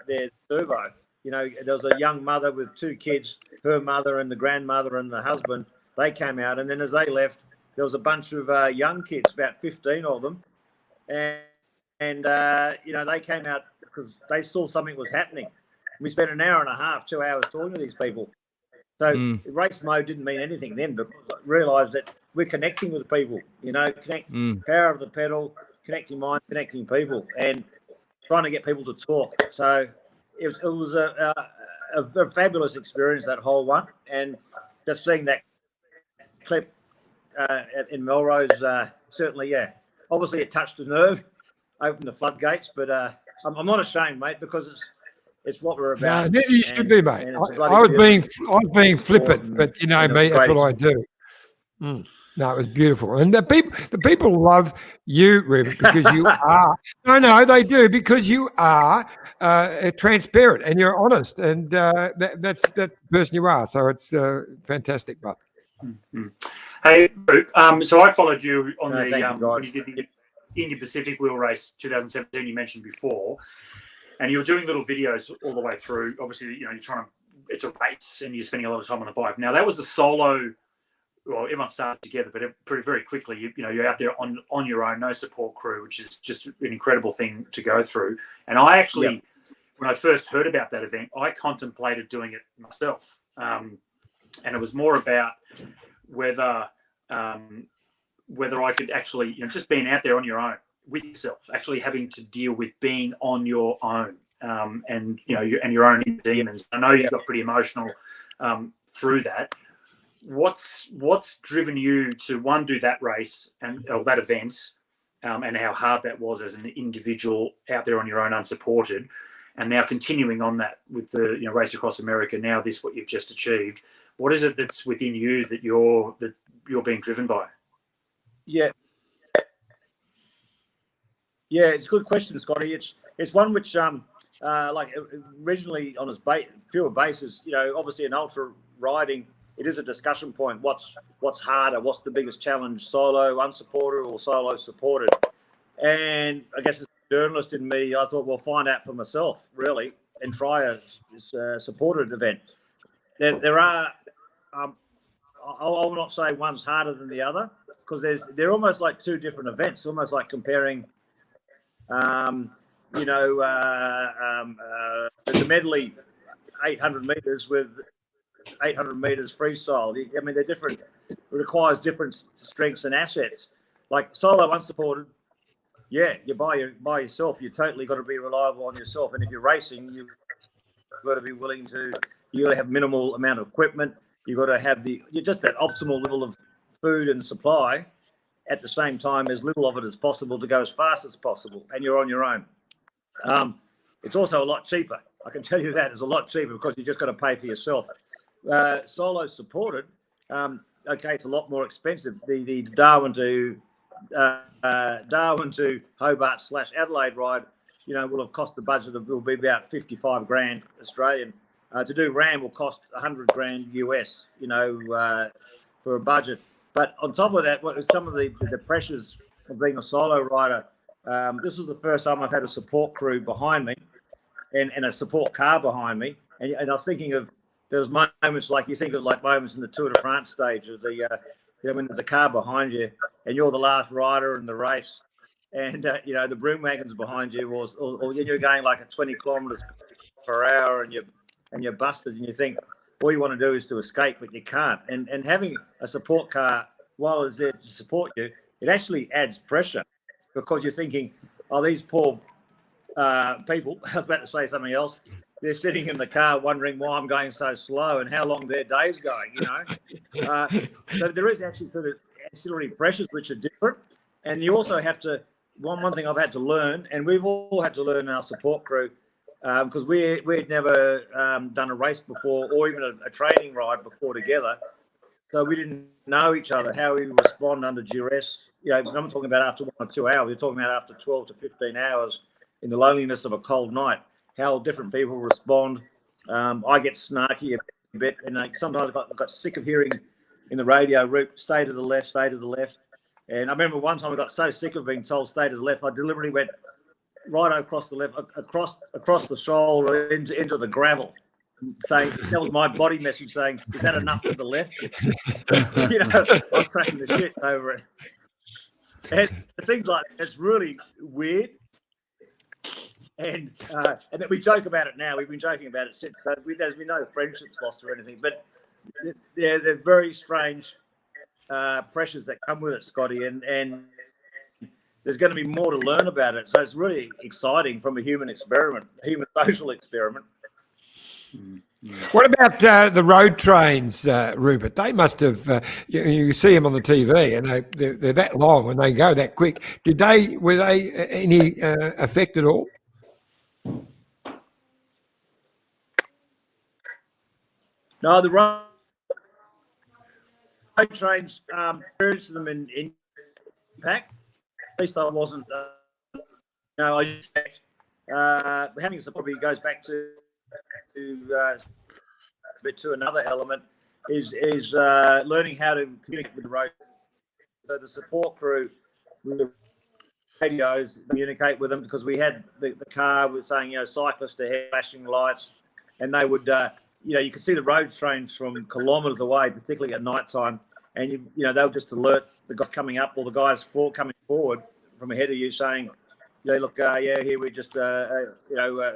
there, Servo. There was a young mother with two kids, her mother and the grandmother and the husband. They came out, and then as they left, there was a bunch of young kids, about 15 of them, and they came out because they saw something was happening. We spent an hour and a half, 2 hours talking to these people. So race mode didn't mean anything then because I realised that we're connecting with people, power of the pedal, connecting minds, connecting people, and trying to get people to talk. So it was a fabulous experience, that whole one, and just seeing that clip in Melrose, certainly, obviously it touched a nerve, opened the floodgates, but I'm not ashamed, mate, because it's what we're about. No, you should be, mate. I was being flippant, but me, that's what I do. No, it was beautiful, and the people love you, Rupert, because you are. No, they do, because you are transparent and you're honest, and that's the person you are. So it's fantastic, but. Mm-hmm. Hey, so I followed you on when you did the Indian Pacific Wheel Race 2017. You mentioned before, and you were doing little videos all the way through. Obviously, you're trying to. It's a race, and you're spending a lot of time on the bike. Now that was a solo. Well, everyone started together, but pretty very quickly, you're out there on your own, no support crew, which is just an incredible thing to go through. And I actually, when I first heard about that event, I contemplated doing it myself, and it was more about whether I could actually, just being out there on your own with yourself, actually having to deal with being on your own, and your own demons. I know you got pretty emotional through that. What's driven you to do that race or that event, and how hard that was as an individual out there on your own, unsupported, and now continuing on that with the race across America. Now this, what you've just achieved. What is it that's within you that you're being driven by? Yeah, it's a good question, Scotty. It's one which like originally on its pure basis, obviously in ultra riding, it is a discussion point. What's harder? What's the biggest challenge? Solo, unsupported, or solo supported? And I guess as a journalist in me, I thought, well, find out for myself, really. and try this supported event. There are, I'll not say one's harder than the other, because they're almost like two different events, almost like comparing, the medley 800 metres with 800 metres freestyle. I mean, they're different. It requires different strengths and assets. Like solo unsupported, yeah, you're by yourself. You totally got to be reliable on yourself. And if you're racing, you've got to be willing to. You got to have minimal amount of equipment. You got to have just that optimal level of food and supply, at the same time as little of it as possible to go as fast as possible. And you're on your own. It's also a lot cheaper. I can tell you that it's a lot cheaper because you just got to pay for yourself. Solo supported, okay, it's a lot more expensive. The Darwin to Hobart / Adelaide ride, will have cost the budget will be about 55 grand Australian. To do RAM will cost 100 grand US, for a budget. But on top of that, some of the pressures of being a solo rider, this was the first time I've had a support crew behind me and a support car behind me. And I was thinking of, there was moments like, you think of like moments in the Tour de France stage of when there's a car behind you and you're the last rider in the race, and the broom wagon's behind you, or you're going like at 20 kilometres per hour and you're busted, and you think all you want to do is to escape, but you can't. And having a support car while it's there to support you, it actually adds pressure, because you're thinking, oh, these poor people, I was about to say something else, they're sitting in the car wondering why I'm going so slow and how long their day's going, So there is actually sort of ancillary pressures which are different. And you also have to, one thing I've had to learn, and we've all had to learn in our support crew, because we'd never done a race before, or even a training ride before together. So we didn't know each other, how we respond under duress. I'm not talking about after 1 or 2 hours. We're talking about after 12 to 15 hours in the loneliness of a cold night, how different people respond. I get snarky a bit, and sometimes I got sick of hearing in the radio, "Root, stay to the left, stay to the left." And I remember one time I got so sick of being told stay to the left, I deliberately went right across the left, across the shoulder into the gravel, saying, that was my body message saying, is that enough to the left? I was cracking the shit over it. And things like that, it's really weird. And then we joke about it now. We've been joking about it since. So there's been no friendships lost or anything. But they're very strange pressures that come with it, Scotty. And there's going to be more to learn about it. So it's really exciting from a human social experiment. What about the road trains, Rupert? They must have, you see them on the TV, and they're that long and they go that quick. Were they any effect at all? No, the road trains, experienced them in impact. At least I wasn't. I having some probably goes back to another element is learning how to communicate with the road. So the support crew with the radios communicate with them, because we had the car was saying, cyclists ahead, flashing lights, and they would, you could see the road trains from kilometres away, particularly at night time, and they'll just alert the guys coming up or the guys coming forward from ahead of you saying, look, here we just, a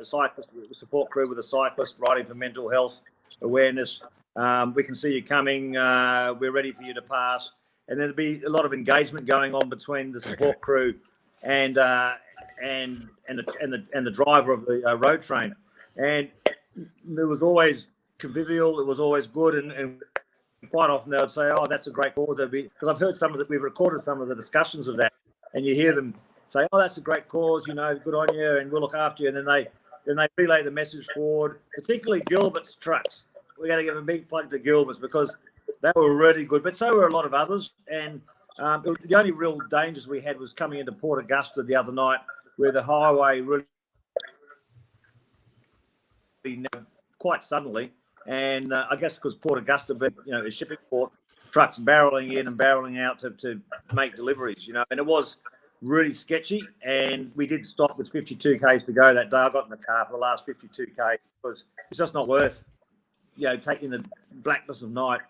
cyclist support crew with a cyclist riding for mental health awareness. We can see you coming. We're ready for you to pass. And there'd be a lot of engagement going on between the support crew and the driver of the road train. And it was always convivial. It was always good. And quite often they would say, "Oh, that's a great cause." Because I've heard we've recorded some of the discussions of that, and you hear them say, "Oh, that's a great cause, good on you, and we'll look after you." And then they relay the message forward, particularly Gilbert's trucks. We're going to give a big plug to Gilbert's, because they were really good, but so were a lot of others. And the only real dangers we had was coming into Port Augusta the other night, where the highway really quite suddenly. And I guess because Port Augusta, a shipping port, trucks barreling in and barreling out to make deliveries, and it was really sketchy. And we did stop with 52 k's to go that day. I got in the car for the last 52 k's because it's just not worth, taking the blackness of night.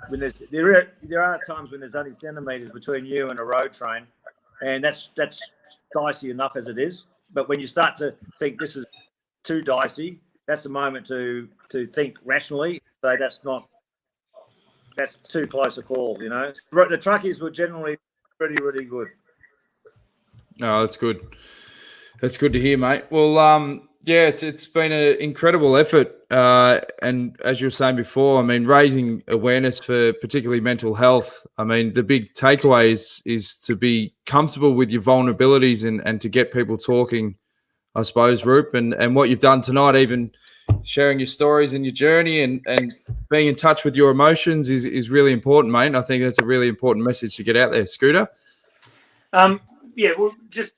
When there are times when there's only centimetres between you and a road train, and that's dicey enough as it is. But when you start to think this is too dicey, that's the moment to think rationally. So that's too close a call, The truckies were generally really, really good. Oh, that's good. That's good to hear, mate. Well, it's been an incredible effort. And as you were saying before, I mean, raising awareness for particularly mental health. I mean, the big takeaway is to be comfortable with your vulnerabilities and to get people talking, I suppose, Rup, and what you've done tonight, even sharing your stories and your journey and being in touch with your emotions is really important, mate. And I think that's a really important message to get out there. Scooter? Well, just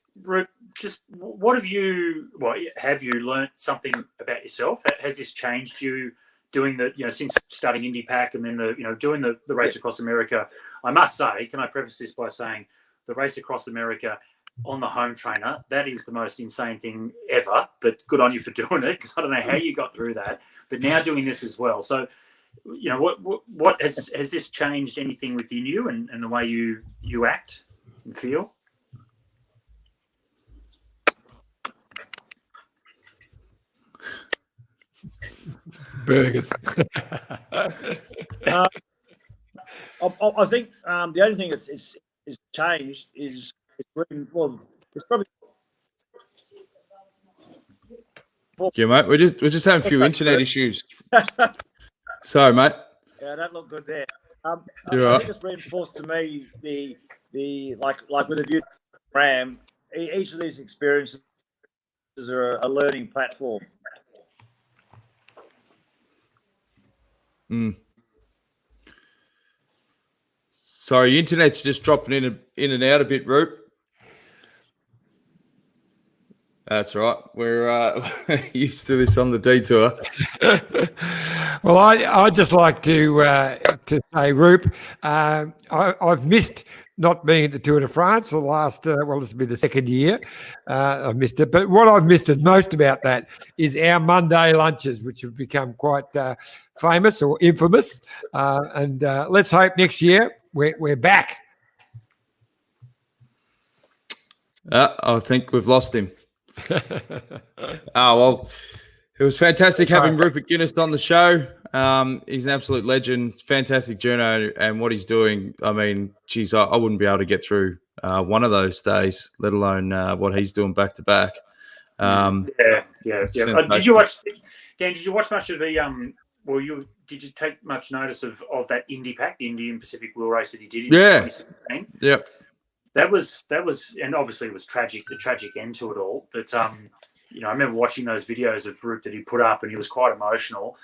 what have you learnt something about yourself? Has this changed you doing since starting IndyPac and then doing the race across America? I must say, can I preface this by saying the race across America on the home trainer, that is the most insane thing ever, but good on you for doing it, because I don't know how you got through that, but now doing this as well. So, what has this changed anything within you and the way you act and feel? Burgers. I think the only thing that's changed is it's probably. Yeah, mate. We're just having a few internet issues. Sorry, mate. Yeah, that looked good there. You're I right. think it's reinforced to me the like with the view Ram. Each of these experiences are a learning platform. Sorry, internet's just dropping in and out a bit, Rup. That's right. We're used to this on the detour. Well, I just like to say, Rup, I've missed not being at the Tour de France for the last, this will be the second year. I've missed it. But what I've missed most about that is our Monday lunches, which have become quite famous or infamous. And let's hope next year we're back. I think we've lost him. Well, it was fantastic having Rupert Guinness on the show. He's an absolute legend. It's a fantastic journey, and what he's doing, I mean, geez, I wouldn't be able to get through one of those days, let alone what he's doing back to back. Did you watch, Dan? Did you watch much of the did you take much notice of that IndyPac, the Indian Pacific Wheel Race that he did in 2017? Yep. That was, and obviously it was tragic, the tragic end to it all. But I remember watching those videos of Rupert that he put up, and he was quite emotional.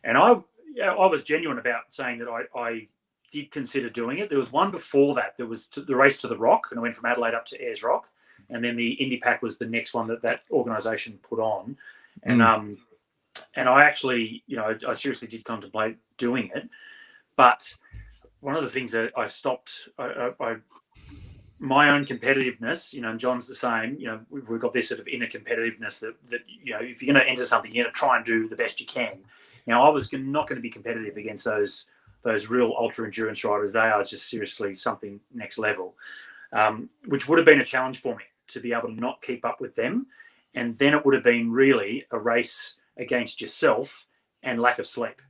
And I was genuine about saying that I did consider doing it. There was one before that. There was the race to the Rock, and I went from Adelaide up to Ayers Rock, and then the IndyPac was the next one that organisation put on. And and I actually, I seriously did contemplate doing it, but one of the things that I stopped, my own competitiveness, and John's the same, we've got this sort of inner competitiveness that if you're going to enter something, you're going to try and do the best you can. Now, I was not going to be competitive against those real ultra endurance riders. They are just seriously something next level, which would have been a challenge for me to be able to not keep up with them. And then it would have been really a race against yourself and lack of sleep.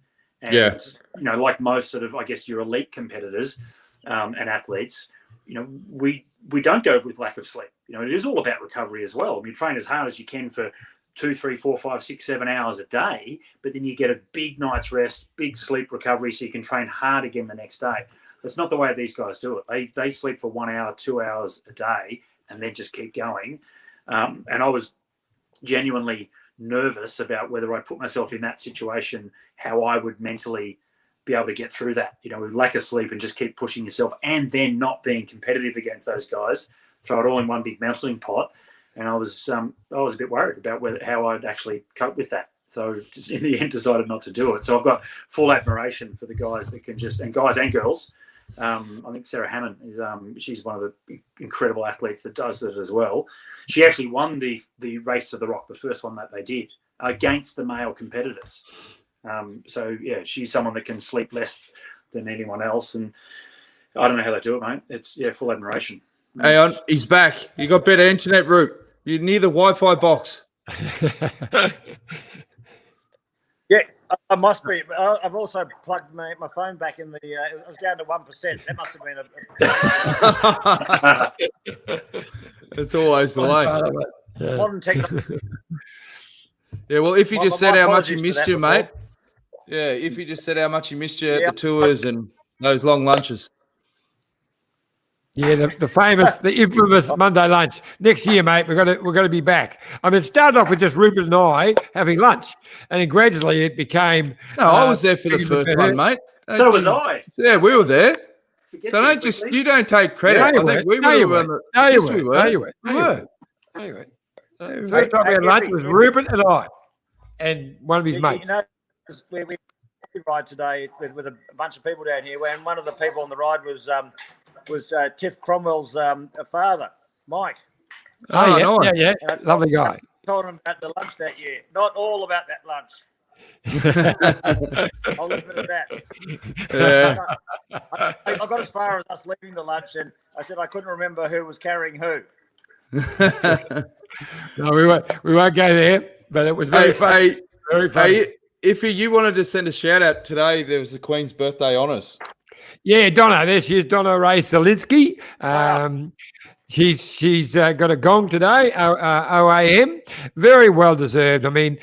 And, like most sort of, I guess, your elite competitors and athletes, we don't go with lack of sleep. It is all about recovery as well. You train as hard as you can for 2, 3, 4, 5, 6, 7 hours a day, but then you get a big night's rest, big sleep recovery, so you can train hard again the next day. That's not the way these guys do it. They sleep for 1 hour, 2 hours a day, and then just keep going. And I was genuinely nervous about whether I put myself in that situation, how I would mentally be able to get through that, with lack of sleep and just keep pushing yourself, and then not being competitive against those guys, throw it all in one big melting pot. And I was a bit worried about how I'd actually cope with that. So just in the end decided not to do it. So I've got full admiration for the guys that can and guys and girls I think Sarah Hammond is. She's one of the incredible athletes that does it as well. She actually won the race to the rock, the first one that they did, against the male competitors. So yeah, she's someone that can sleep less than anyone else, and I don't know how they do it, mate. It's full admiration. Hang on, he's back. You got better internet, Root. You're near the Wi-Fi box. Yeah, I must be. I've also plugged my phone back in the. It was down to 1%. That must have been It's always the way. modern technology. Yeah, well, if you just said how much he apologies for missed that you, before. mate. Yeah, if you just said how much he missed you at Yeah. the tours and those long lunches. Yeah, the infamous Monday lunch. Next year, mate, we're gonna be back. I mean, it started off with just Rupert and I having lunch, and then gradually it became. No, I was there for the first one, mate. So was I. Yeah, we were there. Forget So that don't quickly. you don't take credit. No, I you think we weren't. No, you were. weren't. No, you Yes, weren't. we were. No, you weren't. We No, you were. weren't. No, you weren't. First time we had lunch was Rupert and I, and one of his mates. You know, we ride today with a bunch of people down here, and one of the people on the ride was Tiff Cromwell's father, Mike. Oh, Oh, yeah, nice. yeah. And I told Lovely guy. Told him about the lunch that year. Not all about that lunch. I'll leave it at that. Yeah. I got as far as us leaving the lunch, and I said I couldn't remember who was carrying who. No, we won't go there, but it was very funny. Very funny. Hey, if you wanted to send a shout out today, there was the Queen's birthday honours. Yeah, Donna. There she is, Donna Ray Zielinski. She's got a gong today, OAM. Very well deserved. I mean,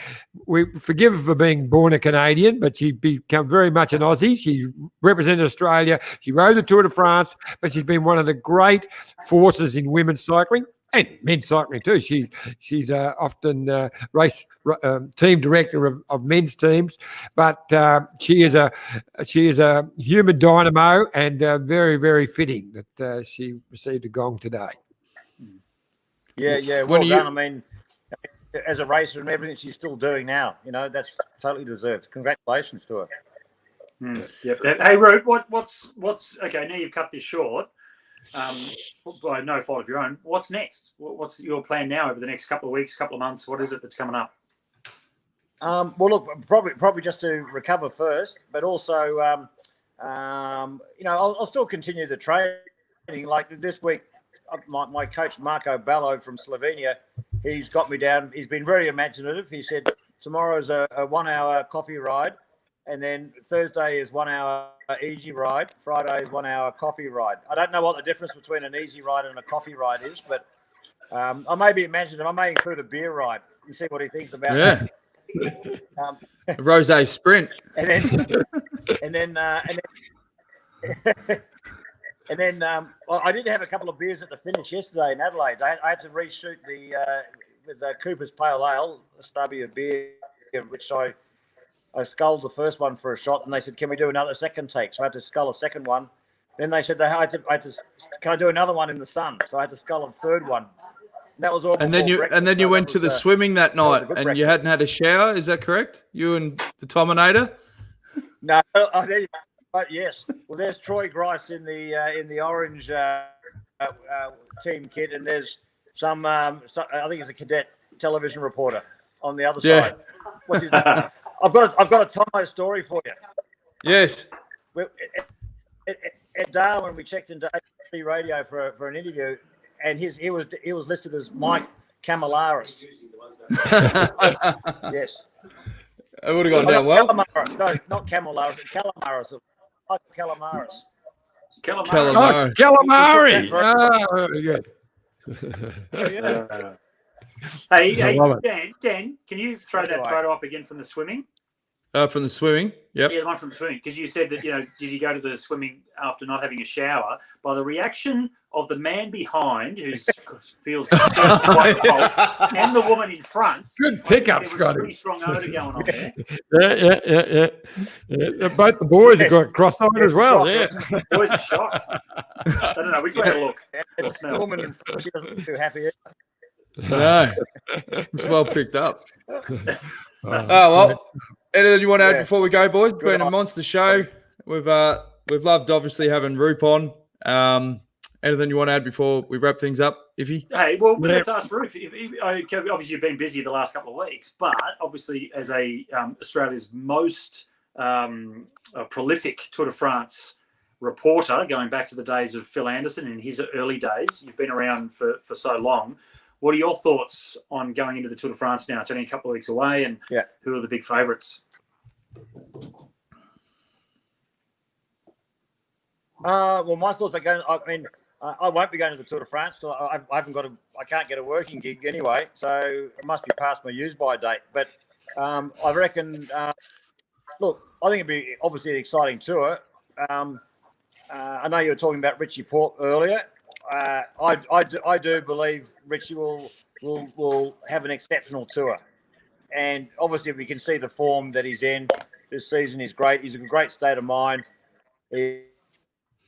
we forgive her for being born a Canadian, but she become very much an Aussie. She represented Australia. She rode the Tour de France, but she's been one of the great forces in women's cycling and men's cycling too. She's often race team director of men's teams, but she is a human dynamo, and very, very fitting that she received a gong today. Yeah, well done. I mean, as a racer and everything she's still doing now, that's totally deserved. Congratulations to her. Yep. Hey, Root, what's okay? Now you've cut this short. By no fault of your own. What's next? What's your plan now over the next couple of weeks, couple of months? What is it that's coming up? Well, look, probably just to recover first, but also, I'll still continue the training. Like this week, my coach Marco Ballo from Slovenia, he's got me down. He's been very imaginative. He said tomorrow's a 1 hour coffee ride, and then Thursday is 1 hour easy ride. Friday is 1 hour coffee ride. I don't know what the difference between an easy ride and a coffee ride is, but I may be imaginative. I may include a beer ride and see what he thinks about that. Rosé sprint. And then I did have a couple of beers at the finish yesterday in Adelaide. I had to reshoot with Cooper's Pale Ale, a stubby of beer, which I sculled the first one for a shot, and they said, "Can we do another second take?" So I had to scull a second one. Then they said, "Can I do another one in the sun?" So I had to scull a third one. And that was all. And then you went to the swimming that night, and breakfast. you hadn't had a shower. Is that correct? You and the Tominator? No, there you go. But yes. Well, there's Troy Grice in the orange team kit, and there's some I think it's a cadet television reporter on the other side. What's his name? I've got a Tomo story for you. Yes. At Darwin, we checked into ABC radio for an interview, and he was listed as Mike Camalaris. Yes. It would have gone down well. Calamaris. No, not Camalaris. Calamaris. Mike Calamaris. Calamari. Calamari. Oh, very good. Hey, Dan, can you throw that photo up again from the swimming? From the swimming. Yep. Yeah, the one from the swimming. Because you said that, did you go to the swimming after not having a shower? By the reaction of the man behind, who feels quite repulsed, and the woman in front. Good pickup, there was Scotty. a pretty strong odour going on there. Yeah. Both the boys have got cross-eyed as well. Yeah. The boys are shocked. I don't know. Which way to look? The woman in front, she doesn't look too happy. No. It's well picked up. Oh, well. Anything you want to add before we go, boys? It's been a monster show. We've we've loved obviously having Roop on. Anything you want to add before we wrap things up, Iffy? Hey, well, let's ask Roop. Obviously, you've been busy the last couple of weeks, but obviously, as Australia's most prolific Tour de France reporter, going back to the days of Phil Anderson in his early days, you've been around for so long. What are your thoughts on going into the Tour de France now? It's only a couple of weeks away, and who are the big favourites? Well, my thoughts are going. I mean, I won't be going to the Tour de France. So I haven't got I can't get a working gig anyway, so it must be past my use-by date. But I reckon. Look, I think it'd be obviously an exciting tour. I know you were talking about Richie Porte earlier. I do believe Richie will have an exceptional tour, and obviously we can see the form that he's in this season is great. He's in a great state of mind.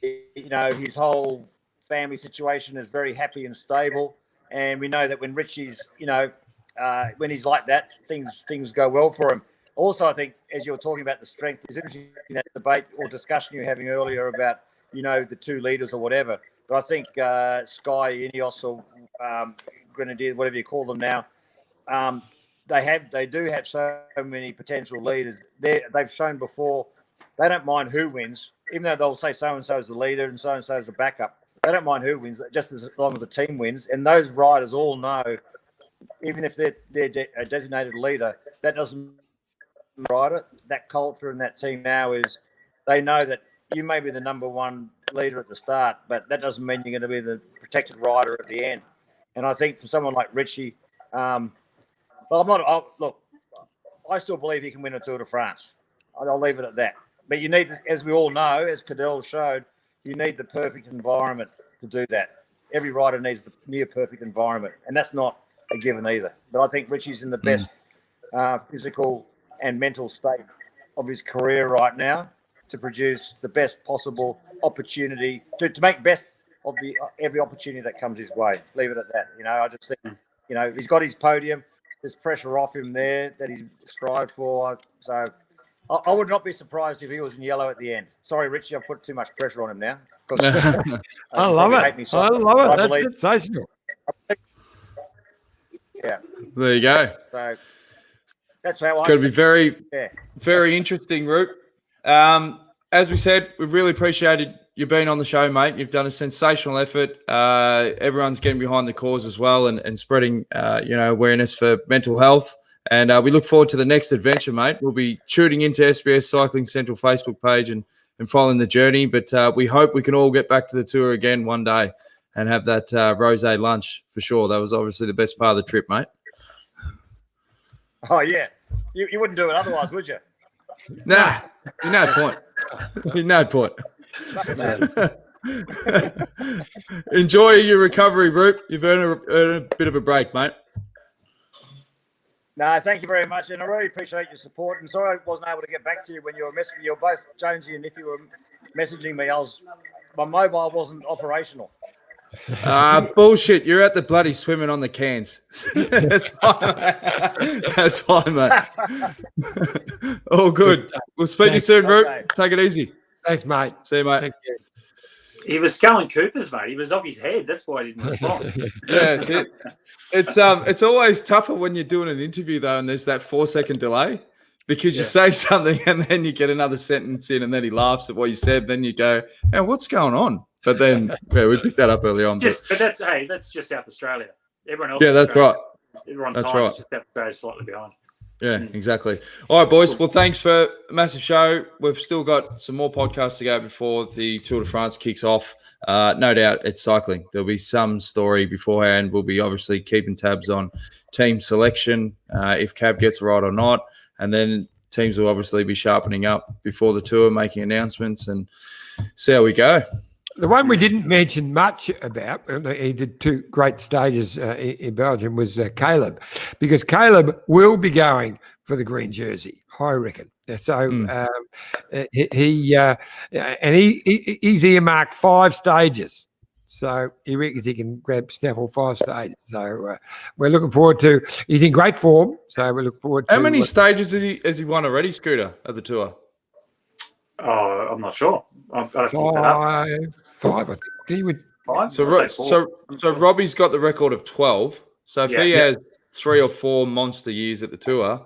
His whole family situation is very happy and stable, and we know that when Richie's, when he's like that, things go well for him. Also, I think, as you were talking about the strength, it's interesting that debate or discussion you were having earlier about, the two leaders or whatever. But I think Sky, Ineos, or Grenadier, whatever you call them now, they do have so many potential leaders. They've shown before they don't mind who wins, even though they'll say so-and-so is the leader and so-and-so is the backup. They don't mind who wins, just as long as the team wins. And those riders all know, even if they're a designated leader, that doesn't rider. That culture and that team now is, they know that you may be the number one leader at the start, but that doesn't mean you're going to be the protected rider at the end. And I think for someone like Richie, I still believe he can win a Tour de France. I'll leave it at that. But you need, as we all know, as Cadell showed, you need the perfect environment to do that. Every rider needs the near perfect environment, and that's not a given either. But I think Richie's in the best physical and mental state of his career right now to produce the best possible opportunity, to make best of every opportunity that comes his way. Leave it at that. I just think, he's got his podium. There's pressure off him there that he's strived for. So I would not be surprised if he was in yellow at the end. Sorry, Richie, I've put too much pressure on him now. I love it. I love it. That's sensational. Yeah. There you go. So that's how it's going to be very, very interesting, Roop. As we said, we've really appreciated you being on the show, mate. You've done a sensational effort. Everyone's getting behind the cause as well and spreading, awareness for mental health. And we look forward to the next adventure, mate. We'll be tuning into SBS Cycling Central Facebook page and following the journey. But we hope we can all get back to the tour again one day and have that rosé lunch for sure. That was obviously the best part of the trip, mate. Oh, yeah. You wouldn't do it otherwise, would you? Nah, no point. No point. Enjoy your recovery, Roop. You've earned a bit of a break, mate. No, thank you very much, and I really appreciate your support. And sorry I wasn't able to get back to you when you were messaging. You were both, Jonesy and Niffy, were messaging me. My mobile wasn't operational. Bullshit. You're at the bloody swimming on the cans. That's fine. That's fine, mate. All good. We'll speak to you soon, Roop. Okay. Take it easy. Thanks, mate. See you, mate. Thank you. He was sculling Cooper's, mate. He was off his head. That's why he didn't respond. Yeah, that's it. It's always tougher when you're doing an interview, though, and there's that 4-second delay because you say something and then you get another sentence in and then he laughs at what you said. Then you go, "Now, what's going on?" But then we picked that up early on. But that's just South Australia. Everyone else. Yeah, that's right. Everyone that's time. Right. Just South Australia's slightly behind. Yeah, exactly. All right, boys. Well, thanks for a massive show. We've still got some more podcasts to go before the Tour de France kicks off. No doubt it's cycling. There'll be some story beforehand. We'll be obviously keeping tabs on team selection, if Cav gets it right or not. And then teams will obviously be sharpening up before the tour, making announcements and see how we go. The one we didn't mention much about, he did 2 great stages in Belgium, was Caleb, because Caleb will be going for the green jersey, I reckon. So he's earmarked 5 stages. So he reckons he can snaffle 5 stages. So we're looking forward to. He's in great form. So we look forward to. How many stages has he won already, Scooter, of the tour? Oh, I'm not sure. I'd have to look that up. Five, I think. Can you win? 5? So, I'd say 4. so Robbie's got the record of 12. So if he Yeah. has 3 or 4 monster years at the tour,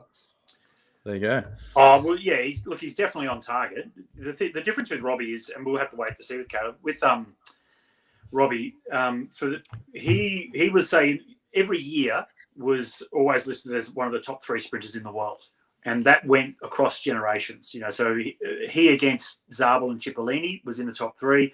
there you go. Oh well, yeah. He's definitely on target. The difference with Robbie is, and we'll have to wait to see with Caleb. With Robbie, he was saying every year was always listed as one of the top 3 sprinters in the world, and that went across generations. So he against Zabel and Cipollini was in the top 3.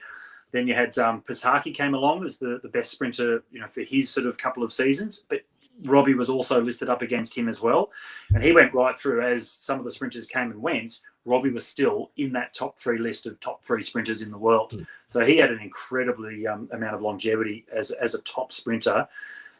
Then you had Pisaki came along as the best sprinter, for his sort of couple of seasons, but Robbie was also listed up against him as well. And he went right through as some of the sprinters came and went. Robbie was still in that top 3 list of top 3 sprinters in the world. So he had an incredibly amount of longevity as a top sprinter.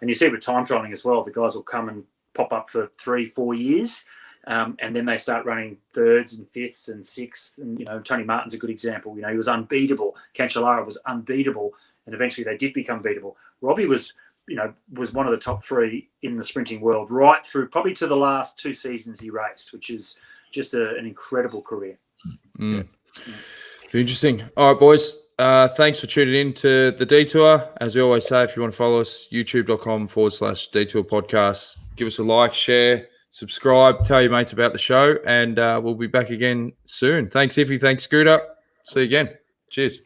And you see with time trialing as well, the guys will come and pop up for 3-4 years. And then they start running 3rds and 5ths and 6th. And, Tony Martin's a good example. He was unbeatable. Cancellara was unbeatable. And eventually they did become beatable. Robbie was one of the top 3 in the sprinting world right through probably to the last 2 seasons he raced, which is just an incredible career. Interesting. All right, boys. Thanks for tuning in to The Detour. As we always say, if you want to follow us, youtube.com/Detour Podcast. Give us a like, share, subscribe, tell your mates about the show, and we'll be back again soon. Thanks, Iffy. Thanks, Scooter. See you again. Cheers.